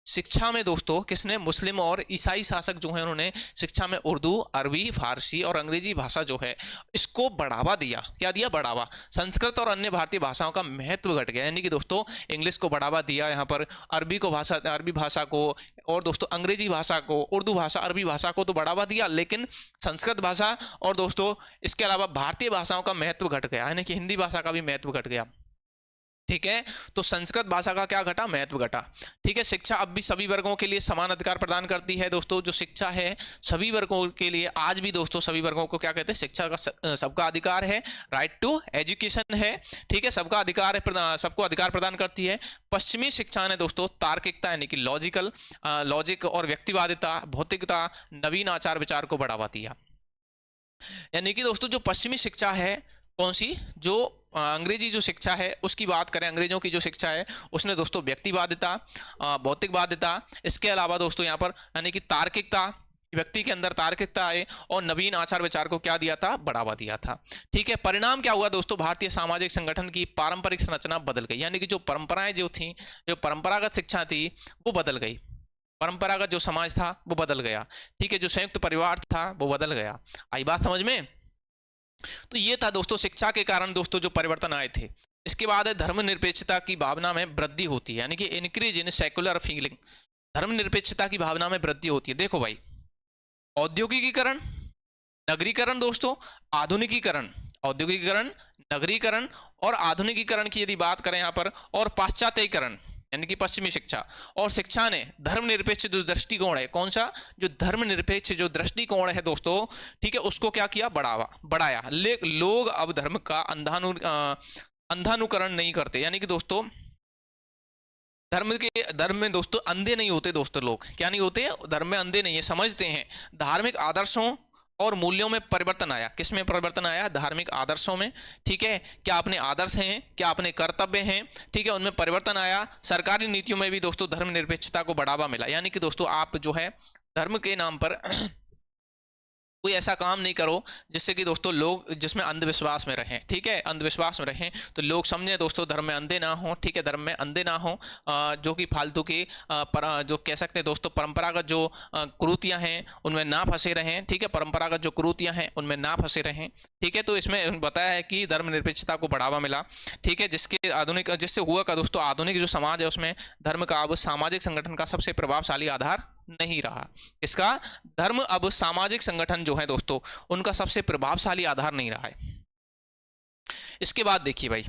शिक्षा में दोस्तों, किसने? मुस्लिम और ईसाई शासक जो है उन्होंने शिक्षा में उर्दू, अरबी, फारसी और अंग्रेजी भाषा जो है इसको बढ़ावा दिया। क्या दिया? बढ़ावा। संस्कृत और अन्य भारतीय भाषाओं का महत्व घट गया, यानी कि दोस्तों इंग्लिश को बढ़ावा दिया, यहाँ पर अरबी भाषा को और दोस्तों अंग्रेजी भाषा को, उर्दू भाषा, अरबी भाषा को तो बढ़ावा दिया, लेकिन संस्कृत भाषा और दोस्तों इसके अलावा भारतीय भाषाओं का महत्व घट गया, यानी कि हिंदी भाषा का भी महत्व घट गया, ठीक है। तो संस्कृत भाषा का क्या घटा? महत्व घटा, ठीक है। शिक्षा अब भी सभी वर्गों के लिए समान अधिकार प्रदान करती है। दोस्तों जो शिक्षा है सभी वर्गों के लिए, आज भी दोस्तों सभी वर्गों को क्या कहते हैं? शिक्षा का सबका अधिकार है, राइट टू एजुकेशन है, ठीक है। सबका अधिकार है, सबको अधिकार प्रदान करती है। पश्चिमी शिक्षा ने दोस्तों तार्किकता यानी कि लॉजिक और व्यक्तिवादिता, भौतिकता, नवीन आचार विचार को बढ़ावा दिया। यानी कि दोस्तों जो पश्चिमी शिक्षा है, कौन सी? जो अंग्रेजी जो शिक्षा है उसकी बात करें, अंग्रेजों की जो शिक्षा है उसने दोस्तों व्यक्तिवादिता, भौतिकवादिता, इसके अलावा दोस्तों यहाँ पर यानी कि तार्किकता, व्यक्ति के अंदर तार्किकता आए और नवीन आचार विचार को क्या दिया था? बढ़ावा दिया था, ठीक है। परिणाम क्या हुआ दोस्तों? भारतीय सामाजिक संगठन की पारंपरिक संरचना बदल गई, यानी कि जो परंपराएं जो थी, जो परंपरागत शिक्षा थी वो बदल गई। परंपरागत जो समाज था वो बदल गया, ठीक है। जो संयुक्त परिवार था वो बदल गया। आई बात समझ में? तो ये था दोस्तों शिक्षा के कारण दोस्तों जो परिवर्तन आए थे। इसके बाद है धर्मनिरपेक्षता की भावना में वृद्धि होती है, यानी कि इंक्रीज इन सेकुलर फीलिंग। धर्मनिरपेक्षता की भावना में वृद्धि होती है। देखो भाई, औद्योगिकीकरण, नगरीकरण दोस्तों, आधुनिकीकरण, औद्योगिकीकरण, नगरीकरण और आधुनिकीकरण की यदि बात करें यहाँ पर, और पाश्चात्यकरण यानी कि पश्चिमी शिक्षा, और शिक्षा ने धर्मनिरपेक्ष जो दृष्टिकोण है, कौन सा, जो धर्मनिरपेक्ष जो दृष्टिकोण है दोस्तों, ठीक है, उसको क्या किया, बढ़ाया। लोग अब धर्म का अंधानुकरण नहीं करते, यानी कि दोस्तों धर्म में दोस्तों अंधे नहीं होते दोस्तों। लोग क्या नहीं होते, धर्म में अंधे नहीं है, समझते हैं। धार्मिक आदर्शों और मूल्यों में परिवर्तन आया। किस में परिवर्तन आया, धार्मिक आदर्शों में, ठीक है, क्या अपने आदर्श हैं, क्या अपने कर्तव्य हैं, ठीक है, उनमें परिवर्तन आया। सरकारी नीतियों में भी दोस्तों धर्मनिरपेक्षता को बढ़ावा मिला, यानी कि दोस्तों आप जो है धर्म के नाम पर कोई ऐसा काम नहीं करो जिससे कि दोस्तों लोग जिसमें अंधविश्वास में रहें, ठीक है, अंधविश्वास में रहें तो लोग समझें दोस्तों धर्म में अंधे ना हो, ठीक है, धर्म में अंधे ना हो, जो कि फालतू की जो कह सकते हैं दोस्तों परंपरागत जो कुरीतियां हैं उनमें ना फंसे रहें, ठीक है, परंपरागत जो कुरीतियां हैं उनमें ना फंसे रहें, ठीक है। तो इसमें बताया है कि धर्मनिरपेक्षता को बढ़ावा मिला, ठीक है, जिससे हुआ का दोस्तों आधुनिक जो समाज है उसमें धर्म का अब सामाजिक संगठन का सबसे प्रभावशाली आधार नहीं रहा। इसका धर्म अब सामाजिक संगठन जो है दोस्तों उनका सबसे प्रभावशाली आधार नहीं रहा है। इसके बाद देखिए भाई,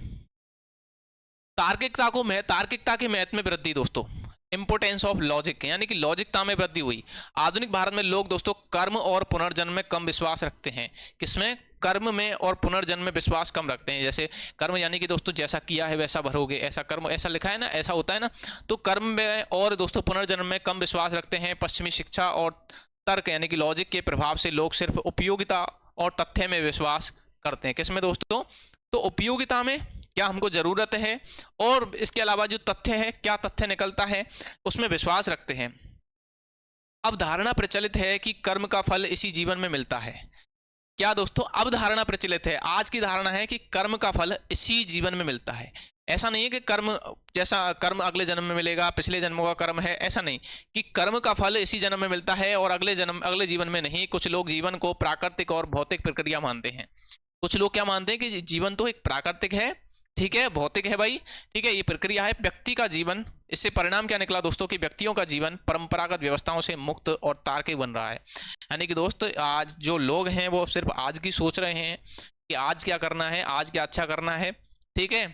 तार्किकता के महत्व में वृद्धि दोस्तों, इंपोर्टेंस ऑफ लॉजिक, यानी कि लॉजिकता में वृद्धि हुई। आधुनिक भारत में लोग दोस्तों कर्म और पुनर्जन्म में कम विश्वास रखते हैं। किसमें, कर्म में और पुनर्जन्म में विश्वास कम रखते हैं। जैसे कर्म यानी कि दोस्तों जैसा किया है वैसा भरोगे, ऐसा कर्म, ऐसा लिखा है ना, ऐसा होता है ना। तो कर्म में और दोस्तों पुनर्जन्म में कम विश्वास रखते हैं। पश्चिमी शिक्षा और तर्क यानी कि लॉजिक के प्रभाव से लोग सिर्फ उपयोगिता और तथ्य में विश्वास करते हैं। किसमें दोस्तों, तो उपयोगिता में, क्या हमको जरूरत है, और इसके अलावा जो तथ्य है, क्या तथ्य निकलता है, उसमें विश्वास रखते हैं। अब धारणा प्रचलित है कि कर्म का फल इसी जीवन में मिलता है। क्या दोस्तों, अब धारणा प्रचलित है, आज की धारणा है कि कर्म का फल इसी जीवन में मिलता है। ऐसा नहीं है कि कर्म अगले जन्म में मिलेगा, पिछले जन्मों का कर्म है, ऐसा नहीं, कि कर्म का फल इसी जन्म में मिलता है और अगले जीवन में नहीं। कुछ लोग जीवन को प्राकृतिक और भौतिक प्रक्रिया मानते हैं। कुछ लोग क्या मानते हैं कि जीवन तो एक प्राकृतिक है, ठीक है, भौतिक है भाई, ठीक है, ये प्रक्रिया है, व्यक्ति का जीवन, इससे परिणाम क्या निकला दोस्तों कि व्यक्तियों का जीवन परंपरागत व्यवस्थाओं से मुक्त और तार्किक बन रहा है। यानी कि दोस्तों आज जो लोग हैं वो सिर्फ आज की सोच रहे हैं कि आज क्या करना है, आज क्या अच्छा करना है, ठीक है,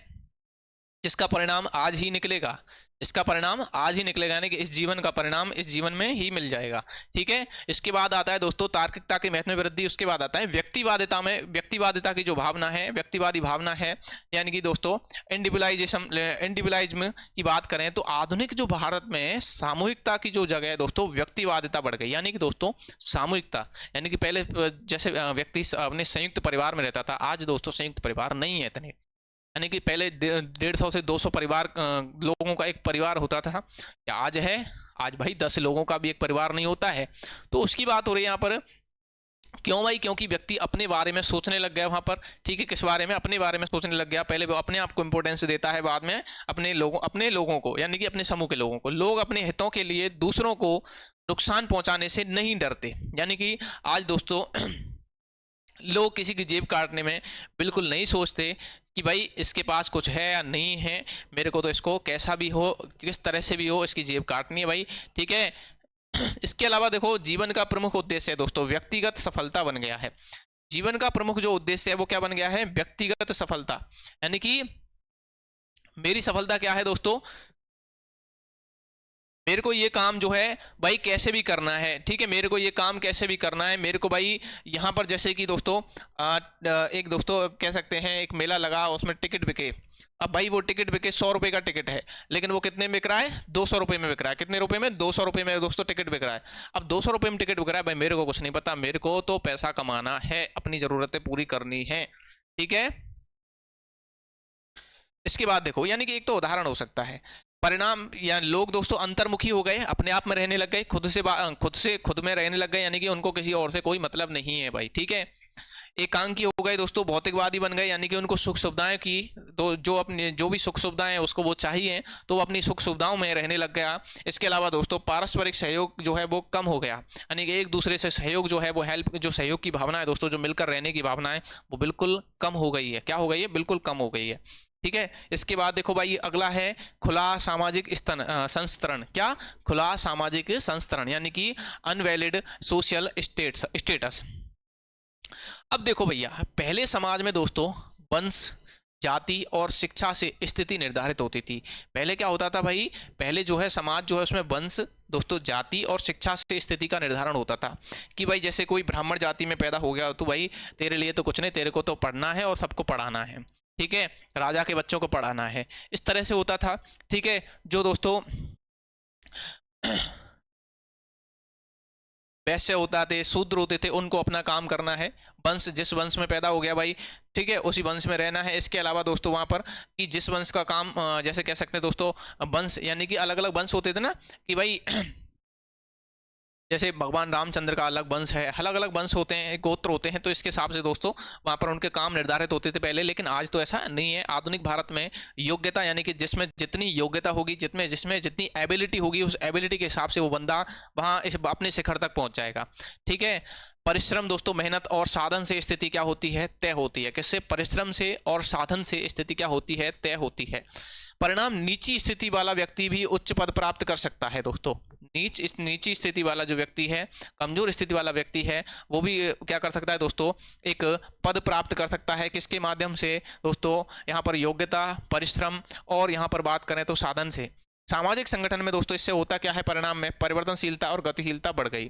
जिसका परिणाम आज ही निकलेगा, इसका परिणाम आज ही निकलेगा, यानी कि इस जीवन का परिणाम इस जीवन में ही मिल जाएगा, ठीक है। इसके बाद आता है दोस्तों तार्किकता के महत्व में वृद्धि। उसके बाद आता है व्यक्तिवादिता की जो भावना है, व्यक्तिवादी भावना है, यानी कि दोस्तों इंडिविजुअलिज्म की बात करें तो आधुनिक जो भारत में सामूहिकता की जो जगह है दोस्तों, व्यक्तिवादिता बढ़ गई। यानी कि दोस्तों सामूहिकता, यानी कि पहले जैसे व्यक्ति अपने संयुक्त परिवार में रहता था, आज दोस्तों संयुक्त परिवार नहीं है इतने, यानी कि पहले 150 से 200 परिवार लोगों का एक परिवार होता था, या आज है, आज भाई 10 लोगों का भी एक परिवार नहीं होता है। तो उसकी बात हो रही है यहाँ पर। क्यों भाई, क्योंकि व्यक्ति अपने बारे में सोचने लग गया वहां पर, ठीक है, किस बारे में, अपने बारे में सोचने लग गया। पहले वो अपने आप को इंपॉर्टेंस देता है, बाद में अपने लोगों को, यानी कि अपने समूह के लोगों को। लोग अपने हितों के लिए दूसरों को नुकसान पहुंचाने से नहीं डरते, यानी कि आज दोस्तों लोग किसी की जेब काटने में बिल्कुल नहीं सोचते कि भाई इसके पास कुछ है या नहीं है, मेरे को तो इसको कैसा भी हो, किस तरह से भी हो, इसकी जेब काटनी है भाई, ठीक है। इसके अलावा देखो जीवन का प्रमुख उद्देश्य है दोस्तों व्यक्तिगत सफलता बन गया है। जीवन का प्रमुख जो उद्देश्य है वो क्या बन गया है, व्यक्तिगत सफलता, यानी कि मेरी सफलता क्या है दोस्तों, मेरे को ये काम जो है भाई कैसे भी करना है, ठीक है, मेरे को ये काम कैसे भी करना है, मेरे को भाई यहाँ पर जैसे कि दोस्तों एक दोस्तों कह सकते हैं एक मेला लगा, उसमें टिकट बिके। अब भाई वो टिकट बिके 100 रुपए का टिकट है, लेकिन वो कितने में बिक रहा है, 200 रुपए में बिक रहा है। कितने रुपए में, 200 रुपए में दोस्तों टिकट बिक रहा है। अब 200 रुपए में टिकट बिक रहा है, भाई मेरे को कुछ नहीं पता, मेरे को तो पैसा कमाना है, अपनी जरूरतें पूरी करनी है, ठीक है। इसके बाद देखो, यानी कि एक तो उदाहरण हो सकता है परिणाम, या लोग दोस्तों अंतर्मुखी हो गए, अपने आप में रहने लग गए, खुद में रहने लग गए, यानी कि उनको किसी और से कोई मतलब नहीं है भाई, ठीक है। एकांकी हो गए दोस्तों, भौतिकवादी बन गए, यानी कि उनको सुख सुविधाएं की जो अपने जो भी सुख सुविधाएं उसको वो चाहिए तो वो अपनी सुख सुविधाओं में रहने लग गया। इसके अलावा दोस्तों पारस्परिक सहयोग जो है वो कम हो गया, यानी कि एक दूसरे से सहयोग जो है वो हेल्प जो सहयोग की भावना है दोस्तों, जो मिलकर रहने की भावना है वो बिल्कुल कम हो गई है। क्या हो गई है? बिल्कुल कम हो गई है। ठीक है, इसके बाद देखो भाई अगला है खुला सामाजिक संस्तरण। क्या? खुला सामाजिक संस्तरण, यानी कि अनवैलिड सोशल स्टेटस। अब देखो भैया, पहले समाज में दोस्तों वंश, जाति और शिक्षा से स्थिति निर्धारित होती थी। पहले क्या होता था भाई? पहले जो है समाज जो है उसमें वंश दोस्तों, जाति और शिक्षा से स्थिति का निर्धारण होता था कि भाई जैसे कोई ब्राह्मण जाति में पैदा हो गया तो भाई तेरे लिए तो कुछ नहीं, तेरे को तो पढ़ना है और सबको पढ़ाना है। ठीक है, राजा के बच्चों को पढ़ाना है, इस तरह से होता था। ठीक है, जो दोस्तों वैश्य होता थे, शूद्र होते थे, उनको अपना काम करना है। वंश, जिस वंश में पैदा हो गया भाई, ठीक है, उसी वंश में रहना है। इसके अलावा दोस्तों वहां पर कि जिस वंश का काम जैसे कह सकते हैं दोस्तों वंश, यानी कि अलग अलग वंश होते थे ना कि भाई जैसे भगवान रामचंद्र का अलग वंश है, अलग अलग वंश होते हैं, गोत्र होते हैं, तो इसके हिसाब से दोस्तों वहाँ पर उनके काम निर्धारित होते थे पहले। लेकिन आज तो ऐसा नहीं है। आधुनिक भारत में योग्यता, यानी कि जिसमें जितनी योग्यता होगी, जिसमें जितनी एबिलिटी होगी, उस एबिलिटी के हिसाब से वो बंदा वहाँ अपने शिखर तक पहुँच जाएगा। ठीक है, परिश्रम दोस्तों, मेहनत और साधन से स्थिति क्या होती है? तय होती है। किससे? परिश्रम से और साधन से स्थिति क्या होती है? तय होती है। परिणाम, नीची स्थिति वाला व्यक्ति भी उच्च पद प्राप्त कर सकता है दोस्तों। नीची स्थिति वाला जो व्यक्ति है, कमजोर स्थिति वाला व्यक्ति है, वो भी क्या कर सकता है दोस्तों? एक पद प्राप्त कर सकता है। किसके माध्यम से दोस्तों? यहाँ पर योग्यता, परिश्रम और यहाँ पर बात करें तो साधन से। सामाजिक संगठन में दोस्तों इससे होता क्या है? परिणाम में परिवर्तनशीलता और गतिशीलता बढ़ गई।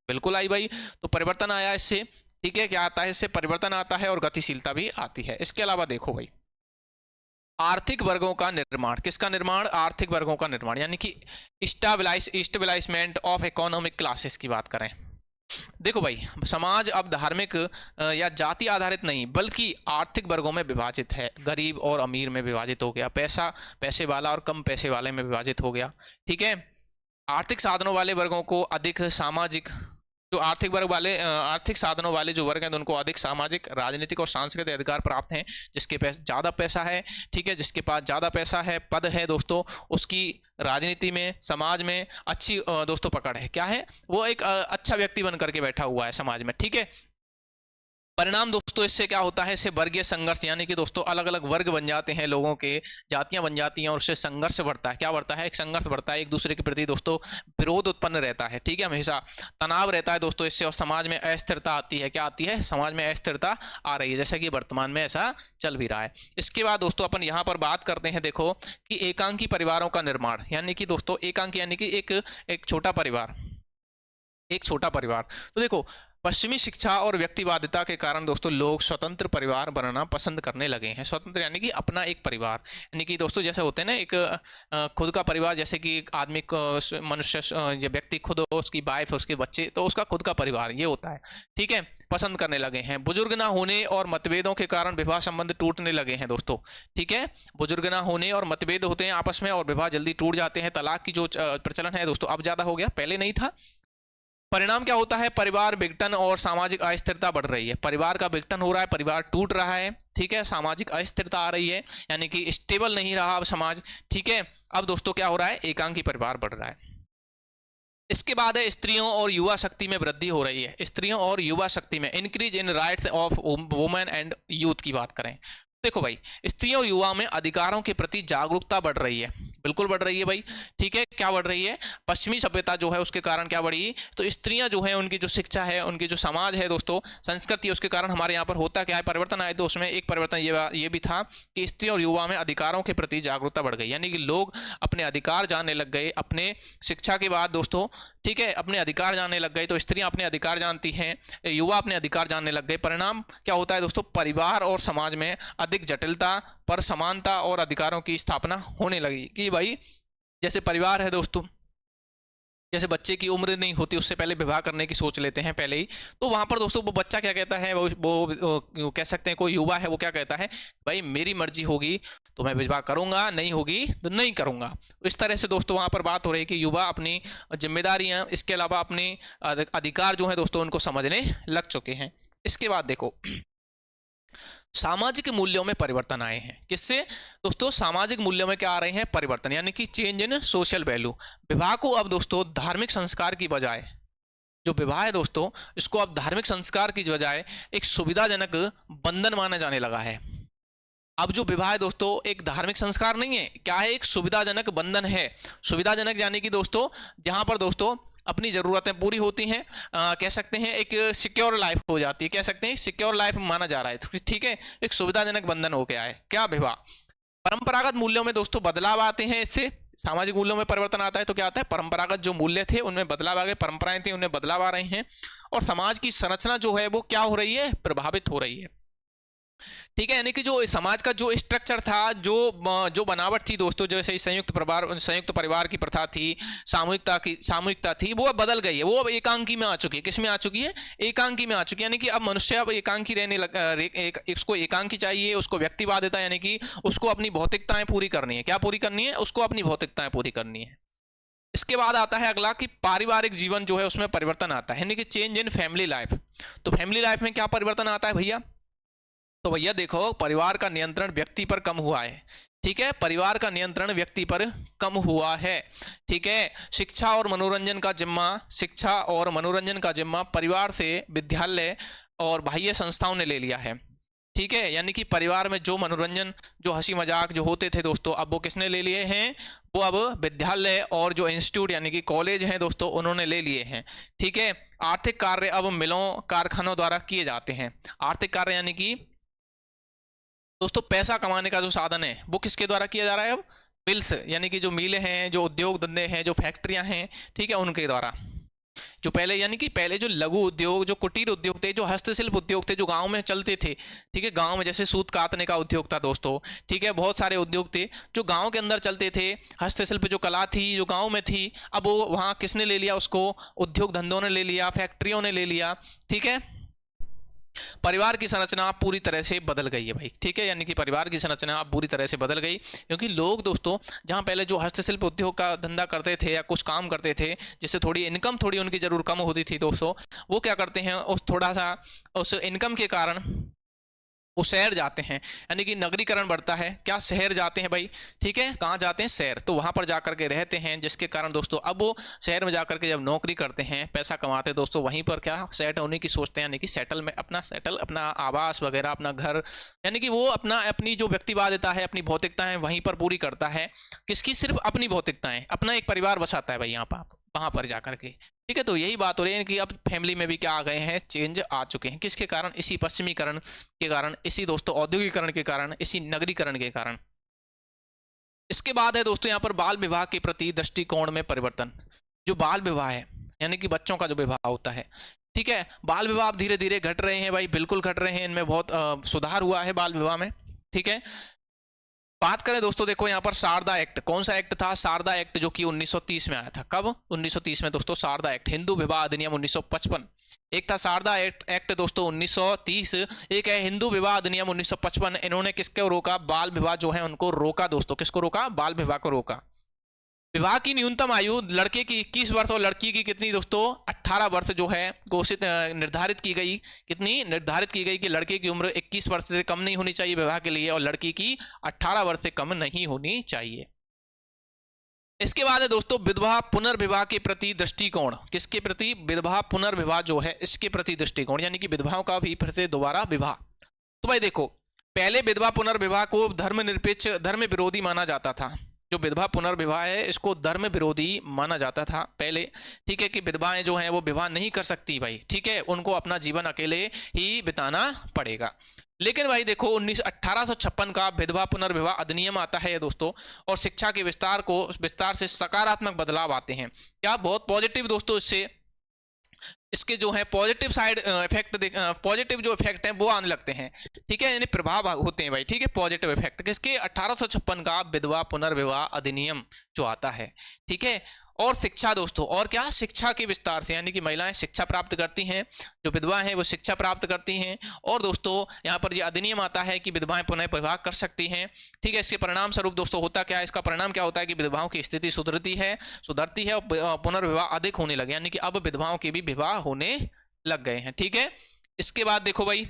बिल्कुल आई भाई, तो परिवर्तन आया इससे। ठीक है, क्या आता है इससे? परिवर्तन आता है और गतिशीलता भी आती है। इसके अलावा देखो भाई आर्थिक वर्गों का निर्माण। किसका निर्माण? आर्थिक वर्गों का निर्माण, यानी कि स्टेबलाइजमेंट ऑफ इकोनॉमिक क्लासेस की बात करें। देखो भाई, समाज अब धार्मिक या जाति आधारित नहीं बल्कि आर्थिक वर्गों में विभाजित है। गरीब और अमीर में विभाजित हो गया, पैसे वाला और कम पैसे वाले में विभाजित हो गया। ठीक है, आर्थिक साधनों वाले वर्गों को अधिक सामाजिक, जो आर्थिक साधनों वाले जो वर्ग हैं उनको अधिक सामाजिक, राजनीतिक और सांस्कृतिक अधिकार प्राप्त हैं। जिसके पास ज़्यादा पैसा है, ठीक है, जिसके पास ज़्यादा पैसा है, पद है दोस्तों, उसकी राजनीति में, समाज में अच्छी दोस्तों पकड़ है। क्या है? वो एक अच्छा व्यक्ति बन करके बैठा हुआ है समाज में। ठीक है, परिणाम दोस्तों इससे क्या होता है? इससे वर्गीय संघर्ष, यानी कि दोस्तों अलग अलग वर्ग बन जाते हैं लोगों के, जातियां बन जाती हैं और उससे संघर्ष बढ़ता है। क्या बढ़ता है? एक संघर्ष बढ़ता है, एक दूसरे के प्रति दोस्तों विरोध उत्पन्न रहता है। ठीक है, हमेशा तनाव रहता है दोस्तों इससे, और समाज में अस्थिरता आती है। क्या आती है? समाज में अस्थिरता आ रही है, जैसा कि वर्तमान में ऐसा चल भी रहा है। इसके बाद दोस्तों अपन यहाँ पर बात करते हैं देखो कि एकांकी परिवारों का निर्माण, यानी कि दोस्तों एकांकी यानी कि एक छोटा परिवार, एक छोटा परिवार। तो देखो पश्चिमी शिक्षा और व्यक्तिवादिता के कारण दोस्तों लोग स्वतंत्र परिवार बनाना पसंद करने लगे हैं। स्वतंत्र यानी कि अपना एक परिवार, यानी कि दोस्तों जैसे होते हैं ना एक खुद का परिवार, जैसे कि आदमी मनुष्य या व्यक्ति खुद, उसकी वाइफ, उसके बच्चे, तो उसका खुद का परिवार ये होता है। ठीक है, पसंद करने लगे हैं। बुजुर्ग ना होने और मतभेदों के कारण विवाह संबंध टूटने लगे हैं दोस्तों। ठीक है, बुजुर्ग ना होने और मतभेद होते हैं आपस में और विवाह जल्दी टूट जाते हैं। तलाक की जो प्रचलन है दोस्तों अब ज़्यादा हो गया, पहले नहीं था। परिणाम क्या होता है? परिवार विघटन और सामाजिक अस्थिरता बढ़ रही है। परिवार का विघटन हो रहा है, परिवार टूट रहा है। ठीक है, सामाजिक अस्थिरता आ रही है, यानी कि स्टेबल नहीं रहा अब समाज। ठीक है, अब दोस्तों क्या हो रहा है? एकांकी परिवार बढ़ रहा है। इसके बाद है स्त्रियों और युवा शक्ति में वृद्धि हो रही है। स्त्रियों और युवा शक्ति में increase in rights of women and youth की बात करें, देखो भाई स्त्रियों और युवा में अधिकारों के प्रति जागरूकता बढ़ रही है, बिल्कुल बढ़ रही है भाई। ठीक है, क्या बढ़ रही है? पश्चिमी सभ्यता जो है उसके कारण क्या बढ़ी? तो स्त्रियां जो है उनकी जो शिक्षा है, उनकी जो समाज है दोस्तों, संस्कृति है, उसके कारण हमारे यहाँ पर होता क्या है? परिवर्तन आए। तो उसमें एक परिवर्तन ये भी था कि स्त्रियों और युवा में अधिकारों के प्रति जागरूकता बढ़ गई, यानी कि लोग अपने अधिकार जानने लग गए अपने शिक्षा के बाद दोस्तों। ठीक है, अपने अधिकार जानने लग गए, तो स्त्रियां अपने अधिकार जानती हैं, युवा अपने अधिकार जानने लग गए। परिणाम क्या होता है दोस्तों? परिवार और समाज में अधिक जटिलता पर समानता और अधिकारों की स्थापना होने लगी कि भाई जैसे परिवार है दोस्तों, जैसे बच्चे की उम्र नहीं होती उससे पहले विवाह करने की सोच लेते हैं पहले ही, तो वहां पर दोस्तों वो बच्चा क्या कहता है, वो कह सकते हैं कोई युवा है वो क्या कहता है? भाई मेरी मर्जी होगी तो मैं विवाह करूंगा, नहीं होगी तो नहीं करूंगा। इस तरह से दोस्तों वहां पर बात हो रही है कि युवा अपनी जिम्मेदारियां, इसके अलावा अपने अधिकार जो है दोस्तों उनको समझने लग चुके हैं। इसके बाद देखो सामाजिक मूल्यों में परिवर्तन आए हैं। किससे दोस्तों? सामाजिक मूल्यों में क्या आ रहे हैं? परिवर्तन, यानी कि चेंज इन सोशल वैल्यू। विवाह को अब दोस्तों धार्मिक संस्कार की बजाय, जो विवाह है दोस्तों, इसको अब धार्मिक संस्कार की बजाय एक सुविधाजनक बंधन माना जाने लगा है। अब जो विवाह है दोस्तों एक धार्मिक संस्कार नहीं है, क्या है? एक सुविधाजनक बंधन है। सुविधाजनक यानी कि दोस्तों जहां पर दोस्तों अपनी ज़रूरतें पूरी होती हैं, कह सकते हैं एक सिक्योर लाइफ हो जाती है, कह सकते हैं सिक्योर लाइफ माना जा रहा है, ठीक है। एक सुविधाजनक बंधन हो गया है क्या? विवाह। परंपरागत मूल्यों में दोस्तों बदलाव आते हैं, इससे सामाजिक मूल्यों में परिवर्तन आता है। तो क्या आता है? परंपरागत जो मूल्य थे उनमें बदलाव आ गए, परंपराएं थी उनमें बदलाव आ रहे हैं, और समाज की संरचना जो है वो क्या हो रही है? प्रभावित हो रही है, ठीक है। यानी कि जो समाज का जो स्ट्रक्चर था, जो बनावट थी दोस्तों, जैसे संयुक्त परिवार की प्रथा थी, सामूहिकता थी, वो अब बदल गई है। वो अब एकांकी में आ चुकी है। किस में आ चुकी है? एकांकी में आ चुकी है। यानी कि अब मनुष्य अब एकांकी रहने उसको एकांकी चाहिए, उसको व्यक्तिवादिता, यानी कि उसको अपनी भौतिकताएं पूरी करनी है। क्या पूरी करनी है? उसको अपनी भौतिकताएं पूरी करनी है। इसके बाद आता है अगला कि पारिवारिक जीवन जो है उसमें परिवर्तन आता है, यानी कि चेंज इन फैमिली लाइफ। तो फैमिली लाइफ में क्या परिवर्तन आता है भैया? तो भैया देखो, परिवार का नियंत्रण व्यक्ति पर कम हुआ है, ठीक है। परिवार का नियंत्रण व्यक्ति पर कम हुआ है, ठीक है। शिक्षा और मनोरंजन का जिम्मा परिवार से विद्यालय और बाह्य संस्थाओं ने ले लिया है, ठीक है। यानी कि परिवार में जो मनोरंजन, जो हंसी मजाक जो होते थे दोस्तों, अब वो किसने ले लिए हैं? वो अब विद्यालय और जो इंस्टीट्यूट यानी कि कॉलेज हैं दोस्तों, उन्होंने ले लिए हैं, ठीक है। आर्थिक कार्य अब मिलों कारखानों द्वारा किए जाते हैं। आर्थिक कार्य यानी कि दोस्तों पैसा कमाने का जो साधन है वो किसके द्वारा किया जा रहा है? अब मिल्स, यानी कि जो मिलें हैं, जो उद्योग धंधे हैं, जो फैक्ट्रियां हैं, ठीक है, उनके द्वारा। जो पहले, यानी कि पहले जो लघु उद्योग, जो कुटीर उद्योग थे, जो हस्तशिल्प उद्योग थे, जो गांव में चलते थे, ठीक है। गांव में जैसे सूत कातने का उद्योग था दोस्तों, ठीक है। बहुत सारे उद्योग थे जो गांव के अंदर चलते थे। हस्तशिल्प जो कला थी जो गांव में थी, अब वो वहाँ किसने ले लिया? उसको उद्योग धंधों ने ले लिया, फैक्ट्रियों ने ले लिया, ठीक है। परिवार की संरचना पूरी तरह से बदल गई है भाई, ठीक है। यानी कि परिवार की संरचना पूरी तरह से बदल गई, क्योंकि लोग दोस्तों जहां पहले जो हस्तशिल्प उद्योग का धंधा करते थे या कुछ काम करते थे, जिससे थोड़ी इनकम थोड़ी उनकी जरूर कम होती थी दोस्तों, वो क्या करते हैं? उस थोड़ा सा उस इनकम के कारण वो शहर जाते हैं, यानी कि नगरीकरण बढ़ता है। क्या? शहर जाते हैं भाई, ठीक है। कहाँ जाते हैं? शहर। तो वहाँ पर जाकर के रहते हैं, जिसके कारण दोस्तों अब वो शहर में जाकर के जब नौकरी करते हैं, पैसा कमाते हैं दोस्तों, वहीं पर क्या सेट होने की सोचते हैं, यानी कि सेटल में अपना आवास वगैरह, अपना घर, यानी कि वो अपनी जो व्यक्तिवादिता है, अपनी भौतिकता है, वहीं पर पूरी करता है। किसकी? सिर्फ अपनी भौतिकताएं, अपना एक परिवार बसाता है भाई यहाँ पर, वहाँ पर जाकर के, ठीक है। तो यही बात हो रही है कि अब फैमिली में भी क्या आ गए हैं? चेंज आ चुके हैं। किसके कारण? इसी पश्चिमीकरण के कारण, इसी दोस्तों औद्योगिकरण के कारण, इसी नगरीकरण के कारण। इसके बाद है दोस्तों यहाँ पर बाल विवाह के प्रति दृष्टिकोण में परिवर्तन। जो बाल विवाह है, यानी कि बच्चों का जो विवाह होता है, ठीक है। बाल विवाह अब धीरे धीरे घट रहे हैं भाई, बिल्कुल घट रहे हैं। इनमें बहुत सुधार हुआ है बाल विवाह में, ठीक है। बात करें दोस्तों, देखो यहाँ पर शारदा एक्ट, कौन सा एक्ट था? शारदा एक्ट, जो कि 1930 में आया था। कब? 1930 में दोस्तों शारदा एक्ट। हिंदू विवाह अधिनियम 1955। एक था शारदा एक्ट दोस्तों 1930, एक है हिंदू विवाह अधिनियम 1955। इन्होंने किसको रोका? बाल विवाह जो है उनको रोका दोस्तों। किसको रोका? बाल विवाह को रोका। विवाह की न्यूनतम आयु लड़के की 21 वर्ष और लड़की की कितनी दोस्तों? 18 वर्ष जो है घोषित निर्धारित की गई। कितनी निर्धारित की गई? कि लड़के की उम्र 21 वर्ष से कम नहीं होनी चाहिए विवाह के लिए, और लड़की की 18 वर्ष से कम नहीं होनी चाहिए। इसके बाद है दोस्तों विधवा पुनर्विवाह के प्रति दृष्टिकोण। किसके प्रति? विधवा पुनर्विवाह जो है इसके प्रति दृष्टिकोण, यानी कि विधवाओं का भी फिर से दोबारा विवाह। तो भाई देखो, पहले विधवा पुनर्विवाह को धर्मनिरपेक्ष, धर्म विरोधी माना जाता था। जो विधवा पुनर्विवाह है इसको धर्म विरोधी माना जाता था पहले, ठीक है। कि विधवाएं जो हैं वो विवाह नहीं कर सकती भाई, ठीक है, उनको अपना जीवन अकेले ही बिताना पड़ेगा। लेकिन भाई देखो 1856 का विधवा पुनर्विवाह अधिनियम आता है दोस्तों, और शिक्षा के विस्तार से सकारात्मक बदलाव आते हैं। क्या? बहुत पॉजिटिव दोस्तों, इसके जो है पॉजिटिव साइड इफेक्ट, पॉजिटिव जो इफेक्ट हैं वो आने लगते हैं, ठीक है, यानी प्रभाव होते हैं भाई, ठीक है। पॉजिटिव इफेक्ट किसके? 1856 का विधवा पुनर्विवाह अधिनियम जो आता है, ठीक है। और शिक्षा दोस्तों, और क्या? शिक्षा के विस्तार से, यानी कि महिलाएं शिक्षा प्राप्त करती हैं, जो विधवा हैं वो शिक्षा प्राप्त करती हैं। और दोस्तों यहाँ पर ये अधिनियम आता है कि विधवाएं पुनः विवाह कर सकती हैं, ठीक है। इसके परिणाम स्वरूप दोस्तों होता क्या है? इसका परिणाम क्या होता है? कि विधवाओं की स्थिति सुधरती है और पुनर्विवाह अधिक होने लगे, यानी कि अब विधवाओं के भी विवाह होने लग गए हैं, ठीक है। इसके बाद देखो भाई,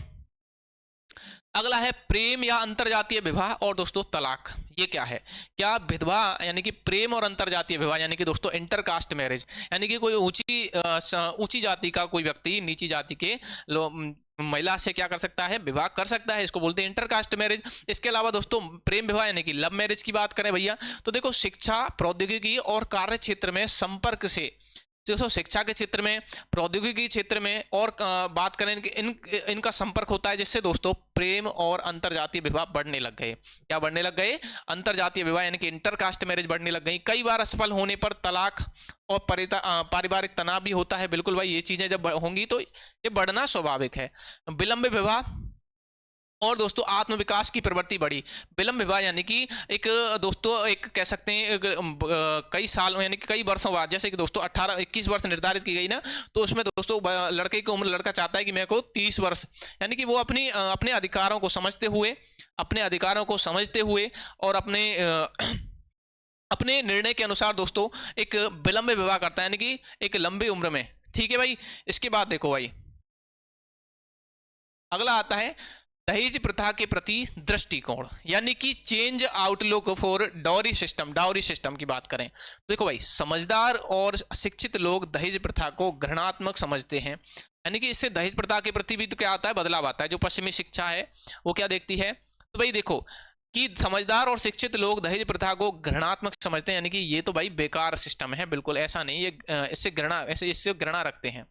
अगला है प्रेम या अंतरजातीय विवाह और दोस्तों तलाक। ये क्या है? क्या विधवा यानी कि प्रेम और अंतरजातीय विवाह यानी कि दोस्तों इंटरकास्ट मैरिज, यानी कि कोई ऊंची जाति का कोई व्यक्ति नीची जाति के महिला से क्या कर सकता है? विवाह कर सकता है, इसको बोलते हैं इंटरकास्ट मैरिज। इसके अलावा दोस्तों प्रेम विवाह यानी कि लव मैरिज की बात करें भैया, तो देखो शिक्षा, प्रौद्योगिकी और कार्य क्षेत्र में संपर्क से, दोस्तों शिक्षा के क्षेत्र में, प्रौद्योगिकी क्षेत्र में और बात करें इनका संपर्क होता है, जिससे दोस्तों प्रेम और अंतरजातीय विवाह बढ़ने लग गए। क्या बढ़ने लग गए? अंतरजातीय विवाह यानी कि इंटरकास्ट मैरिज बढ़ने लग गई। कई बार असफल होने पर तलाक और पारिवारिक तनाव भी होता है। बिल्कुल भाई, ये चीजें जब होंगी तो ये बढ़ना स्वाभाविक है। विलंब विवाह और दोस्तों आत्मविकास की प्रवृत्ति बढ़ी। विलंब विवाह यानी कि एक दोस्तों एक कह सकते हैं कई साल यानी कि कई वर्षों बाद, जैसे कि दोस्तों 18-21 वर्ष निर्धारित की गई ना, तो उसमें दोस्तों लड़के की उम्र, लड़का चाहता है कि मेरे को 30 वर्ष, यानी कि वो अपने अधिकारों को समझते हुए, और अपने निर्णय के अनुसार दोस्तों एक विलंब विवाह करता है, यानी कि एक लंबी उम्र में। ठीक है भाई। इसके बाद देखो भाई, अगला आता है दहेज प्रथा के प्रति दृष्टिकोण, यानी कि change outlook for dowry system. Dowry system की बात करें तो देखो भाई, समझदार और शिक्षित लोग दहेज प्रथा को घृणात्मक समझते हैं, यानी कि इससे दहेज प्रथा के प्रति भी तो क्या आता है? बदलाव आता है। जो पश्चिमी शिक्षा है वो क्या देखती है? तो भाई देखो कि समझदार और शिक्षित लोग दहेज प्रथा को घृणात्मक समझते हैं, यानी कि ये तो भाई बेकार सिस्टम है, बिल्कुल ऐसा नहीं, ये इससे घृणा रखते हैं।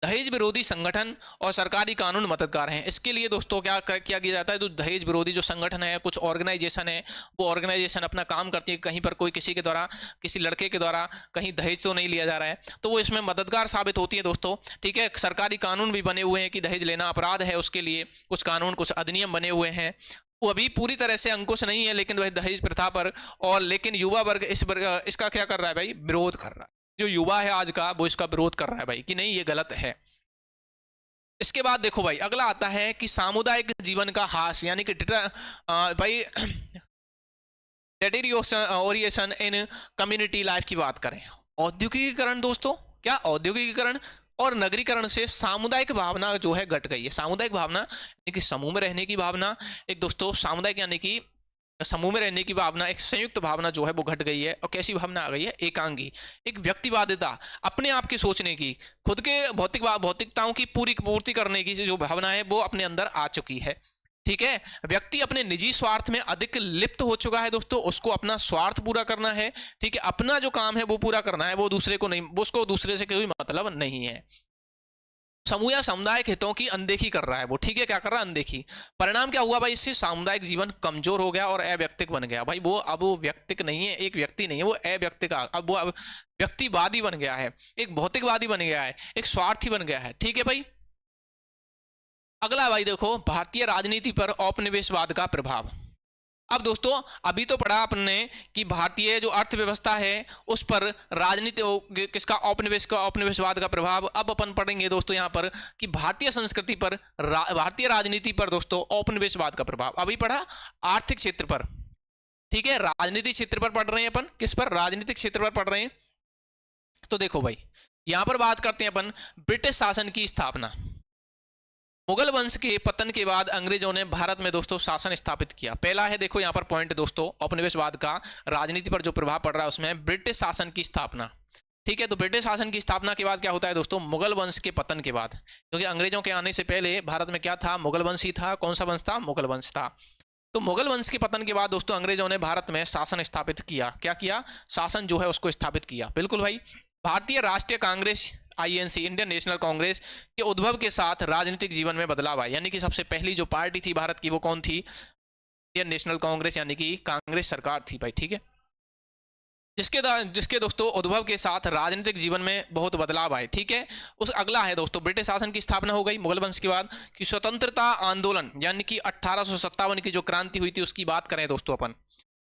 दहेज विरोधी संगठन और सरकारी कानून मददगार हैं। इसके लिए दोस्तों क्या किया जाता है? तो दहेज विरोधी जो संगठन है, कुछ ऑर्गेनाइजेशन है, वो ऑर्गेनाइजेशन अपना काम करती है, कहीं पर कोई किसी के द्वारा, किसी लड़के के द्वारा कहीं दहेज तो नहीं लिया जा रहा है, तो वो इसमें मददगार साबित होती है दोस्तों। ठीक है। सरकारी कानून भी बने हुए हैं कि दहेज लेना अपराध है, उसके लिए कुछ कानून, कुछ अधिनियम बने हुए हैं। वो अभी पूरी तरह से अंकुश नहीं है लेकिन वह दहेज प्रथा पर, और लेकिन युवा वर्ग इसका क्या कर रहा है भाई? विरोध कर रहा है। जो युवा है आज का, वो इसका विरोध कर रहा है भाई कि नहीं, ये गलत है। इसके बाद देखो भाई, अगला आता है कि सामुदायिक जीवन का हास, यानी कि भाई डेटेरियोरेशन इन कम्युनिटी लाइफ की बात करें। औद्योगिकीकरण दोस्तों, क्या औद्योगिकीकरण और नगरीकरण से सामुदायिक भावना जो है घट गई है। सामुदायिक भावना यानी कि समूह में रहने की भावना, एक दोस्तों सामुदायिक यानी कि समूह में रहने की भावना, एक संयुक्त भावना जो है वो घट गई है। और कैसी भावना आ गई है? एकांगी, एक व्यक्तिवादिता, अपने आप की सोचने की, खुद के भौतिकताओं की पूर्ति करने की जो भावना है वो अपने अंदर आ चुकी है। ठीक है। व्यक्ति अपने निजी स्वार्थ में अधिक लिप्त हो चुका है दोस्तों, उसको अपना स्वार्थ पूरा करना है। ठीक है। अपना जो काम है वो पूरा करना है, वो दूसरे को नहीं, उसको दूसरे से कोई मतलब नहीं है। समूह या सामुदायिक हितों की अनदेखी कर रहा है वो। ठीक है। क्या कर रहा है? अनदेखी। परिणाम क्या हुआ भाई? इससे सामुदायिक जीवन कमजोर हो गया और अव्यक्तिक बन गया भाई। वो अब वो व्यक्तिक नहीं है, एक व्यक्ति नहीं है, वो अव्यक्तिक, अब वो अब व्यक्तिवादी बन गया है, एक भौतिकवादी बन गया है, एक स्वार्थी बन गया है। ठीक है भाई। अगला भाई देखो, भारतीय राजनीति पर औपनिवेशवाद का प्रभाव। अब दोस्तों अभी तो पढ़ा आपने कि भारतीय जो अर्थव्यवस्था है उस पर राजनीति किसका? औपनिवेशवाद का प्रभाव। अब अपन पढ़ेंगे दोस्तों यहाँ पर कि भारतीय संस्कृति पर, भारतीय राजनीति पर दोस्तों औपनिवेशवाद का प्रभाव। अभी पढ़ा आर्थिक क्षेत्र पर। ठीक है। राजनीतिक क्षेत्र पर पढ़ रहे हैं अपन, किस पर? राजनीतिक क्षेत्र पर पढ़ रहे हैं। तो देखो भाई, यहां पर बात करते हैं अपन ब्रिटिश शासन की स्थापना। मुगल वंश के पतन के बाद अंग्रेजों ने भारत में दोस्तों शासन स्थापित किया। पहला है देखो यहाँ पर पॉइंट दोस्तों, औपनिवेशवाद का राजनीति पर जो प्रभाव पड़ रहा है उसमें ब्रिटिश शासन की स्थापना। ठीक है। तो ब्रिटिश शासन की स्थापना के बाद क्या होता है दोस्तों? मुगल वंश के पतन के बाद, क्योंकि अंग्रेजों के आने से पहले भारत में क्या था? मुगल वंश ही था। कौन सा वंश था? मुगल वंश था। तो मुगल वंश के पतन के बाद दोस्तों अंग्रेजों ने भारत में शासन स्थापित किया। क्या किया? शासन जो है उसको स्थापित किया। बिल्कुल भाई। भारतीय राष्ट्रीय Congress, INC, Indian national Congress के उद्भव के साथ राजनीतिक जीवन में बदलाव आया, यानी कि सबसे पहली जो पार्टी थी भारत की वो कौन थी? इंडियन नेशनल कांग्रेस, यानी कि कांग्रेस सरकार थी भाई। ठीक है। जिसके दोस्तों उद्भव के साथ राजनीतिक जीवन में बहुत बदलाव आए। ठीक है। उस अगला है दोस्तों, ब्रिटिश शासन की स्थापना हो गई मुगल वंश के बाद। कि स्वतंत्रता आंदोलन, यानी कि 1857 की जो क्रांति हुई थी उसकी बात करें दोस्तों अपन,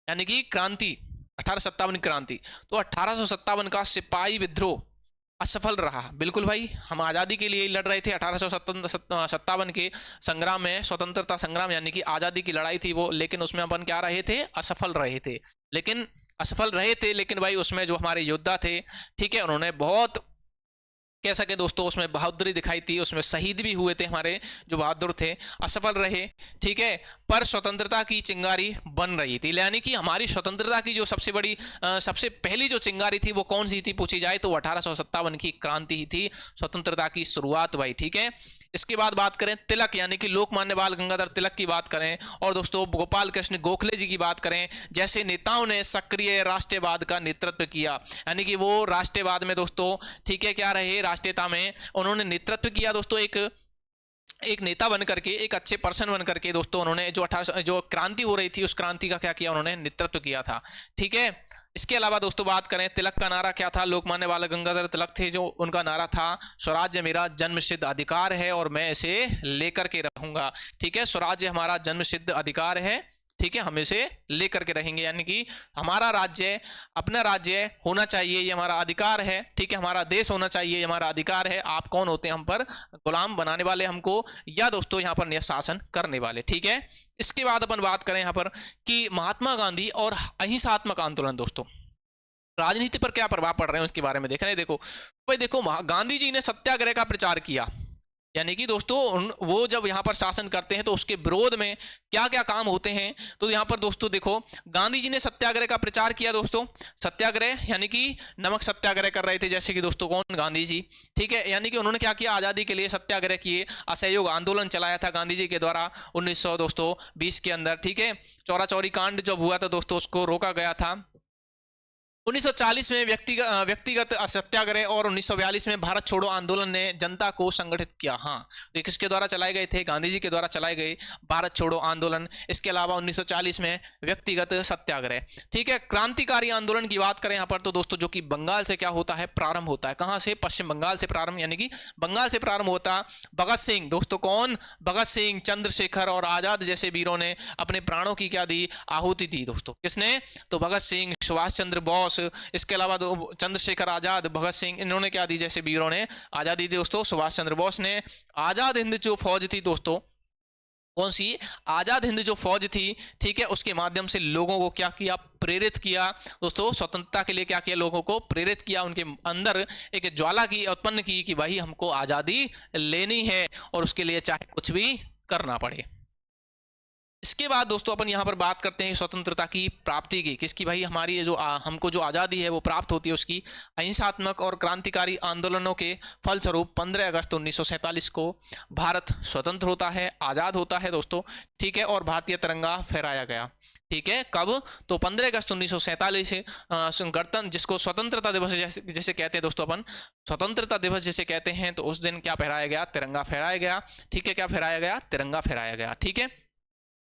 यानी कि क्रांति 1857 क्रांति। तो 1857 का सिपाही विद्रोह असफल रहा। बिल्कुल भाई, हम आज़ादी के लिए लड़ रहे थे। 1857 के संग्राम में, स्वतंत्रता संग्राम यानी कि आज़ादी की लड़ाई थी वो, लेकिन उसमें अपन क्या रहे थे? असफल रहे थे। लेकिन भाई उसमें जो हमारे योद्धा थे, ठीक है, उन्होंने बहुत कह सके दोस्तों, उसमें बहादुरी दिखाई थी, उसमें शहीद भी हुए थे हमारे जो बहादुर थे, असफल रहे, ठीक है। पर स्वतंत्रता की चिंगारी बन रही थी, यानी कि हमारी स्वतंत्रता की जो सबसे बड़ी सबसे पहली जो चिंगारी थी वो कौन सी थी पूछी जाए तो 1857 की क्रांति ही थी, स्वतंत्रता की शुरुआत हुई, ठीक है। इसके बाद बात करें तिलक यानी कि लोकमान्य बाल गंगाधर तिलक की बात करें, और दोस्तों गोपाल कृष्ण गोखले जी की बात करें, जैसे नेताओं ने सक्रिय राष्ट्रवाद का नेतृत्व किया, यानी कि वो राष्ट्रवाद में दोस्तों, ठीक है, क्या रहे, राष्ट्रीयता में उन्होंने नेतृत्व किया दोस्तों, एक नेता बन करके, एक अच्छे पर्सन बन करके दोस्तों, उन्होंने जो क्रांति हो रही थी उस क्रांति का क्या किया, उन्होंने नेतृत्व किया था, ठीक है। इसके अलावा दोस्तों बात करें तिलक का नारा क्या था, लोकमान्य बाल गंगाधर तिलक थे जो उनका नारा था, स्वराज्य मेरा जन्मसिद्ध अधिकार है और मैं इसे लेकर के रहूंगा, ठीक है। स्वराज्य हमारा जन्मसिद्ध अधिकार है, ठीक है, हम इसे लेकर के रहेंगे, यानी कि हमारा राज्य अपना राज्य होना चाहिए, ये हमारा अधिकार है, ठीक है, हमारा देश होना चाहिए, ये हमारा अधिकार है। आप कौन होते हैं हम पर गुलाम बनाने वाले हमको, या दोस्तों यहाँ पर शासन करने वाले, ठीक है। इसके बाद अपन बात करें यहाँ पर कि महात्मा गांधी और अहिंसात्मक आंदोलन, दोस्तों राजनीति पर क्या प्रभाव पड़ रहे हैं उसके बारे में देख रहे हैं। देखो भाई, देखो गांधी जी ने सत्याग्रह का प्रचार किया, यानी कि दोस्तों वो जब यहाँ पर शासन करते हैं तो उसके विरोध में क्या क्या काम होते हैं, तो यहाँ पर दोस्तों देखो गांधी जी ने सत्याग्रह का प्रचार किया दोस्तों, सत्याग्रह यानी कि नमक सत्याग्रह कर रहे थे, जैसे कि दोस्तों कौन, गांधी जी, ठीक है, यानी कि उन्होंने क्या किया, आज़ादी के लिए सत्याग्रह किए, असहयोग आंदोलन चलाया था गांधी जी के द्वारा 1900 दोस्तों 20 के अंदर, ठीक है। चौरा चौरी कांड जब हुआ था दोस्तों उसको रोका गया था। 1940 में व्यक्तिगत सत्याग्रह और 1942 में भारत छोड़ो आंदोलन ने जनता को संगठित किया। हाँ, तो किसके द्वारा चलाए गए थे, गांधी जी के द्वारा चलाए गए भारत छोड़ो आंदोलन। इसके अलावा 1940 में व्यक्तिगत सत्याग्रह, ठीक है। क्रांतिकारी आंदोलन की बात करें यहाँ पर तो दोस्तों जो कि बंगाल से क्या होता है, प्रारंभ होता है, कहाँ से, पश्चिम बंगाल से प्रारंभ, यानी कि बंगाल से प्रारंभ होता। भगत सिंह, दोस्तों कौन, भगत सिंह, चंद्रशेखर और आजाद जैसे वीरों ने अपने प्राणों की क्या दी, आहुति दी दोस्तों, किसने, तो भगत सिंह, सुभाष चंद्र बोस, इसके अलावा चंद्रशेखर आजाद, भगत सिंह, इन्होंने क्या दी, जैसे वीरों ने आजादी दी दोस्तों। सुभाष चंद्र बोस ने आजाद हिंद जो फौज थी दोस्तों, कौन सी, आजाद हिंद जो फौज थी, ठीक है, उसके माध्यम से लोगों को क्या किया, प्रेरित किया दोस्तों, स्वतंत्रता के लिए क्या किया, लोगों को प्रेरित किया, उनके अंदर एक ज्वाला की उत्पन्न की कि भाई हमको आजादी लेनी है और उसके लिए चाहे कुछ भी करना पड़े। इसके बाद दोस्तों अपन यहाँ पर बात करते हैं स्वतंत्रता की प्राप्ति की, किसकी, भाई हमारी जो हमको जो आज़ादी है वो प्राप्त होती है उसकी, अहिंसात्मक और क्रांतिकारी आंदोलनों के फलस्वरूप 15 अगस्त 1947 को भारत स्वतंत्र होता है, आज़ाद होता है दोस्तों, ठीक है, और भारतीय तिरंगा फहराया गया, ठीक है, कब, तो 15 अगस्त 1947 गणतंत्र, जिसको स्वतंत्रता दिवस जैसे कहते हैं दोस्तों, अपन स्वतंत्रता दिवस जैसे कहते हैं, तो उस दिन क्या फहराया गया, तिरंगा फहराया गया, ठीक है, क्या फहराया गया, तिरंगा फहराया गया, ठीक है।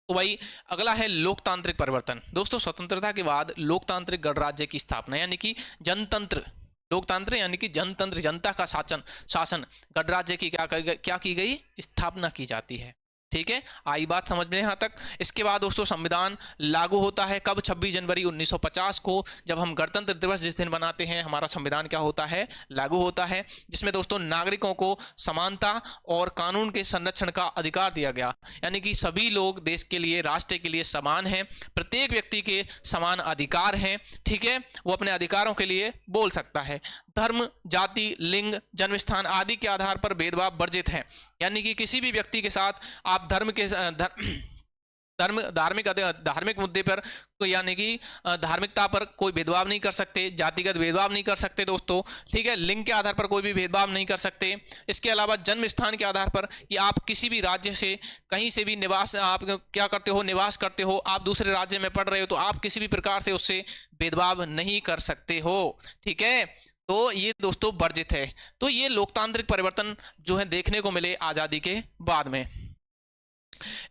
तो भाई अगला है लोकतांत्रिक परिवर्तन, दोस्तों स्वतंत्रता के बाद लोकतांत्रिक गणराज्य की स्थापना, यानी कि जनतंत्र, लोकतंत्र यानी कि जनतंत्र, जनता का शासन गणराज्य की क्या की गई, स्थापना की जाती है, ठीक है। आई बात समझ में यहाँ तक। इसके बाद दोस्तों संविधान लागू होता है कब, 26 जनवरी 1950 को, जब हम गणतंत्र दिवस जिस दिन मनाते हैं, हमारा संविधान क्या होता है, लागू होता है, जिसमें दोस्तों नागरिकों को समानता और कानून के संरक्षण का अधिकार दिया गया, यानी कि सभी लोग देश के लिए, राष्ट्र के लिए समान हैं, प्रत्येक व्यक्ति के समान अधिकार हैं, ठीक है, वो अपने अधिकारों के लिए बोल सकता है। धर्म, जाति, लिंग, जन्मस्थान आदि के आधार पर भेदभाव वर्जित है, यानी कि किसी भी व्यक्ति के साथ आप धार्मिक मुद्दे पर, यानी कि धार्मिकता पर कोई भेदभाव नहीं कर सकते, जातिगत भेदभाव नहीं कर सकते दोस्तों, ठीक है, लिंग के आधार पर कोई भी भेदभाव नहीं कर सकते। इसके अलावा जन्म स्थान के आधार पर कि आप किसी भी राज्य से कहीं से भी आप क्या करते हो, निवास करते हो, आप दूसरे राज्य में पढ़ रहे हो तो आप किसी भी प्रकार से उससे भेदभाव नहीं कर सकते हो, ठीक है, तो ये दोस्तों वर्जित है। तो ये लोकतांत्रिक परिवर्तन जो है देखने को मिले आजादी के बाद में।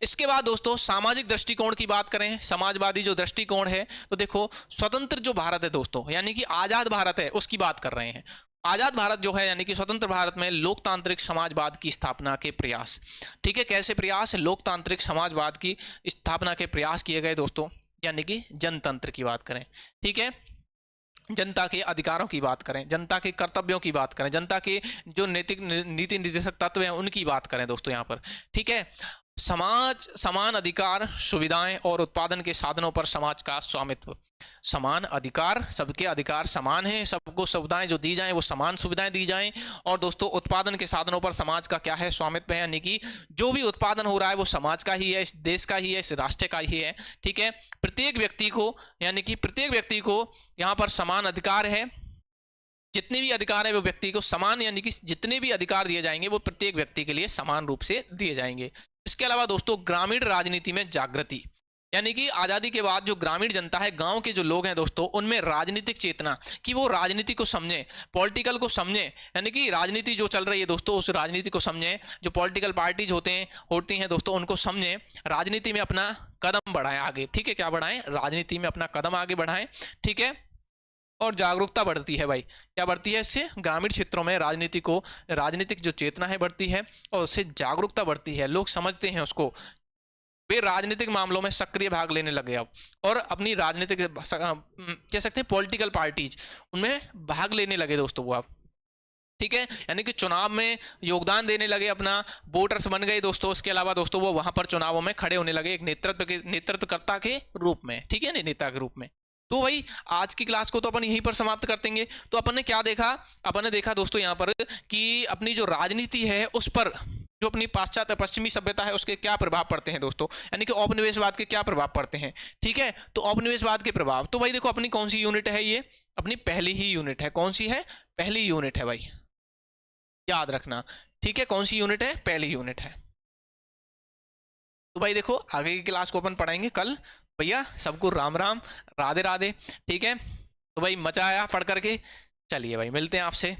इसके बाद दोस्तों सामाजिक दृष्टिकोण की बात करें, समाजवादी जो दृष्टिकोण है, तो देखो स्वतंत्र जो भारत है दोस्तों, यानी कि आजाद भारत है, उसकी बात कर रहे हैं। आजाद भारत जो है यानी कि स्वतंत्र भारत में लोकतांत्रिक समाजवाद की स्थापना के प्रयास, ठीक है, कैसे प्रयास, लोकतांत्रिक समाजवाद की स्थापना के प्रयास किए गए दोस्तों, यानी कि जनतंत्र की बात करें, ठीक है, जनता के अधिकारों की बात करें, जनता के कर्तव्यों की बात करें, जनता के जो नैतिक नीति निर्देशक तत्व हैं उनकी बात करें दोस्तों यहाँ पर, ठीक है। समाज, समान अधिकार, सुविधाएं और उत्पादन के साधनों पर समाज का स्वामित्व। समान अधिकार, सबके अधिकार समान हैं, सबको सुविधाएं जो दी जाएं वो समान सुविधाएं दी जाएं। और दोस्तों उत्पादन के साधनों पर समाज का क्या है, स्वामित्व है, यानी कि जो भी उत्पादन हो रहा है वो समाज का ही है, इस देश का ही है, इस राष्ट्र का ही है। ठीक है, प्रत्येक व्यक्ति को, यानी कि प्रत्येक व्यक्ति को यहाँ पर समान अधिकार है। जितने भी अधिकार है वो व्यक्ति को समान, यानी कि जितने भी अधिकार दिए जाएंगे वो प्रत्येक व्यक्ति के लिए समान रूप से दिए जाएंगे। इसके अलावा दोस्तों ग्रामीण राजनीति में जागृति, यानी कि आज़ादी के बाद जो ग्रामीण जनता है, गांव के जो लोग हैं दोस्तों, उनमें राजनीतिक चेतना, कि वो राजनीति को समझें, पॉलिटिकल को समझें, यानी कि राजनीति जो चल रही है दोस्तों उस राजनीति को समझें, जो पॉलिटिकल पार्टीज होती हैं दोस्तों उनको समझें, राजनीति में अपना कदम बढ़ाएं आगे। ठीक है, क्या बढ़ाएं, राजनीति में अपना कदम आगे बढ़ाएं। ठीक है, और जागरूकता बढ़ती है भाई, क्या बढ़ती है, इससे ग्रामीण क्षेत्रों में राजनीतिक जो चेतना है बढ़ती है और उससे जागरूकता बढ़ती है, लोग समझते हैं उसको, वे राजनीतिक मामलों में सक्रिय भाग लेने लगे अब, और अपनी राजनीतिक कह सकते हैं पॉलिटिकल पार्टीज उनमें भाग लेने लगे दोस्तों वो अब। ठीक है, यानी कि चुनाव में योगदान देने लगे, अपना वोटर्स बन गए दोस्तों। उसके अलावा दोस्तों वो वहां पर चुनावों में खड़े होने लगे एक नेतृत्वकर्ता के रूप में। ठीक है, नेता के रूप में। तो भाई आज की क्लास को तो अपन यहीं पर समाप्त कर देंगे। तो अपन ने क्या देखा, अपन ने देखा दोस्तों यहाँ पर कि अपनी जो राजनीति है उस पर जो अपनी पाश्चात्य पश्चिमी सभ्यता है उसके क्या प्रभाव पड़ते हैं दोस्तों, यानी कि औपनिवेशवाद के क्या प्रभाव पड़ते हैं। ठीक है, तो औपनिवेशवाद के प्रभाव, तो भाई देखो अपनी कौन सी यूनिट है, ये अपनी पहली ही यूनिट है। कौन सी है, पहली यूनिट है भाई, याद रखना। ठीक है, कौन सी यूनिट है, पहली यूनिट है। तो भाई देखो आगे की क्लास को अपन पढ़ाएंगे कल। भैया सबको राम राम, राधे राधे। ठीक है, तो भाई मजा आया पढ़ करके, चलिए भाई मिलते हैं आपसे।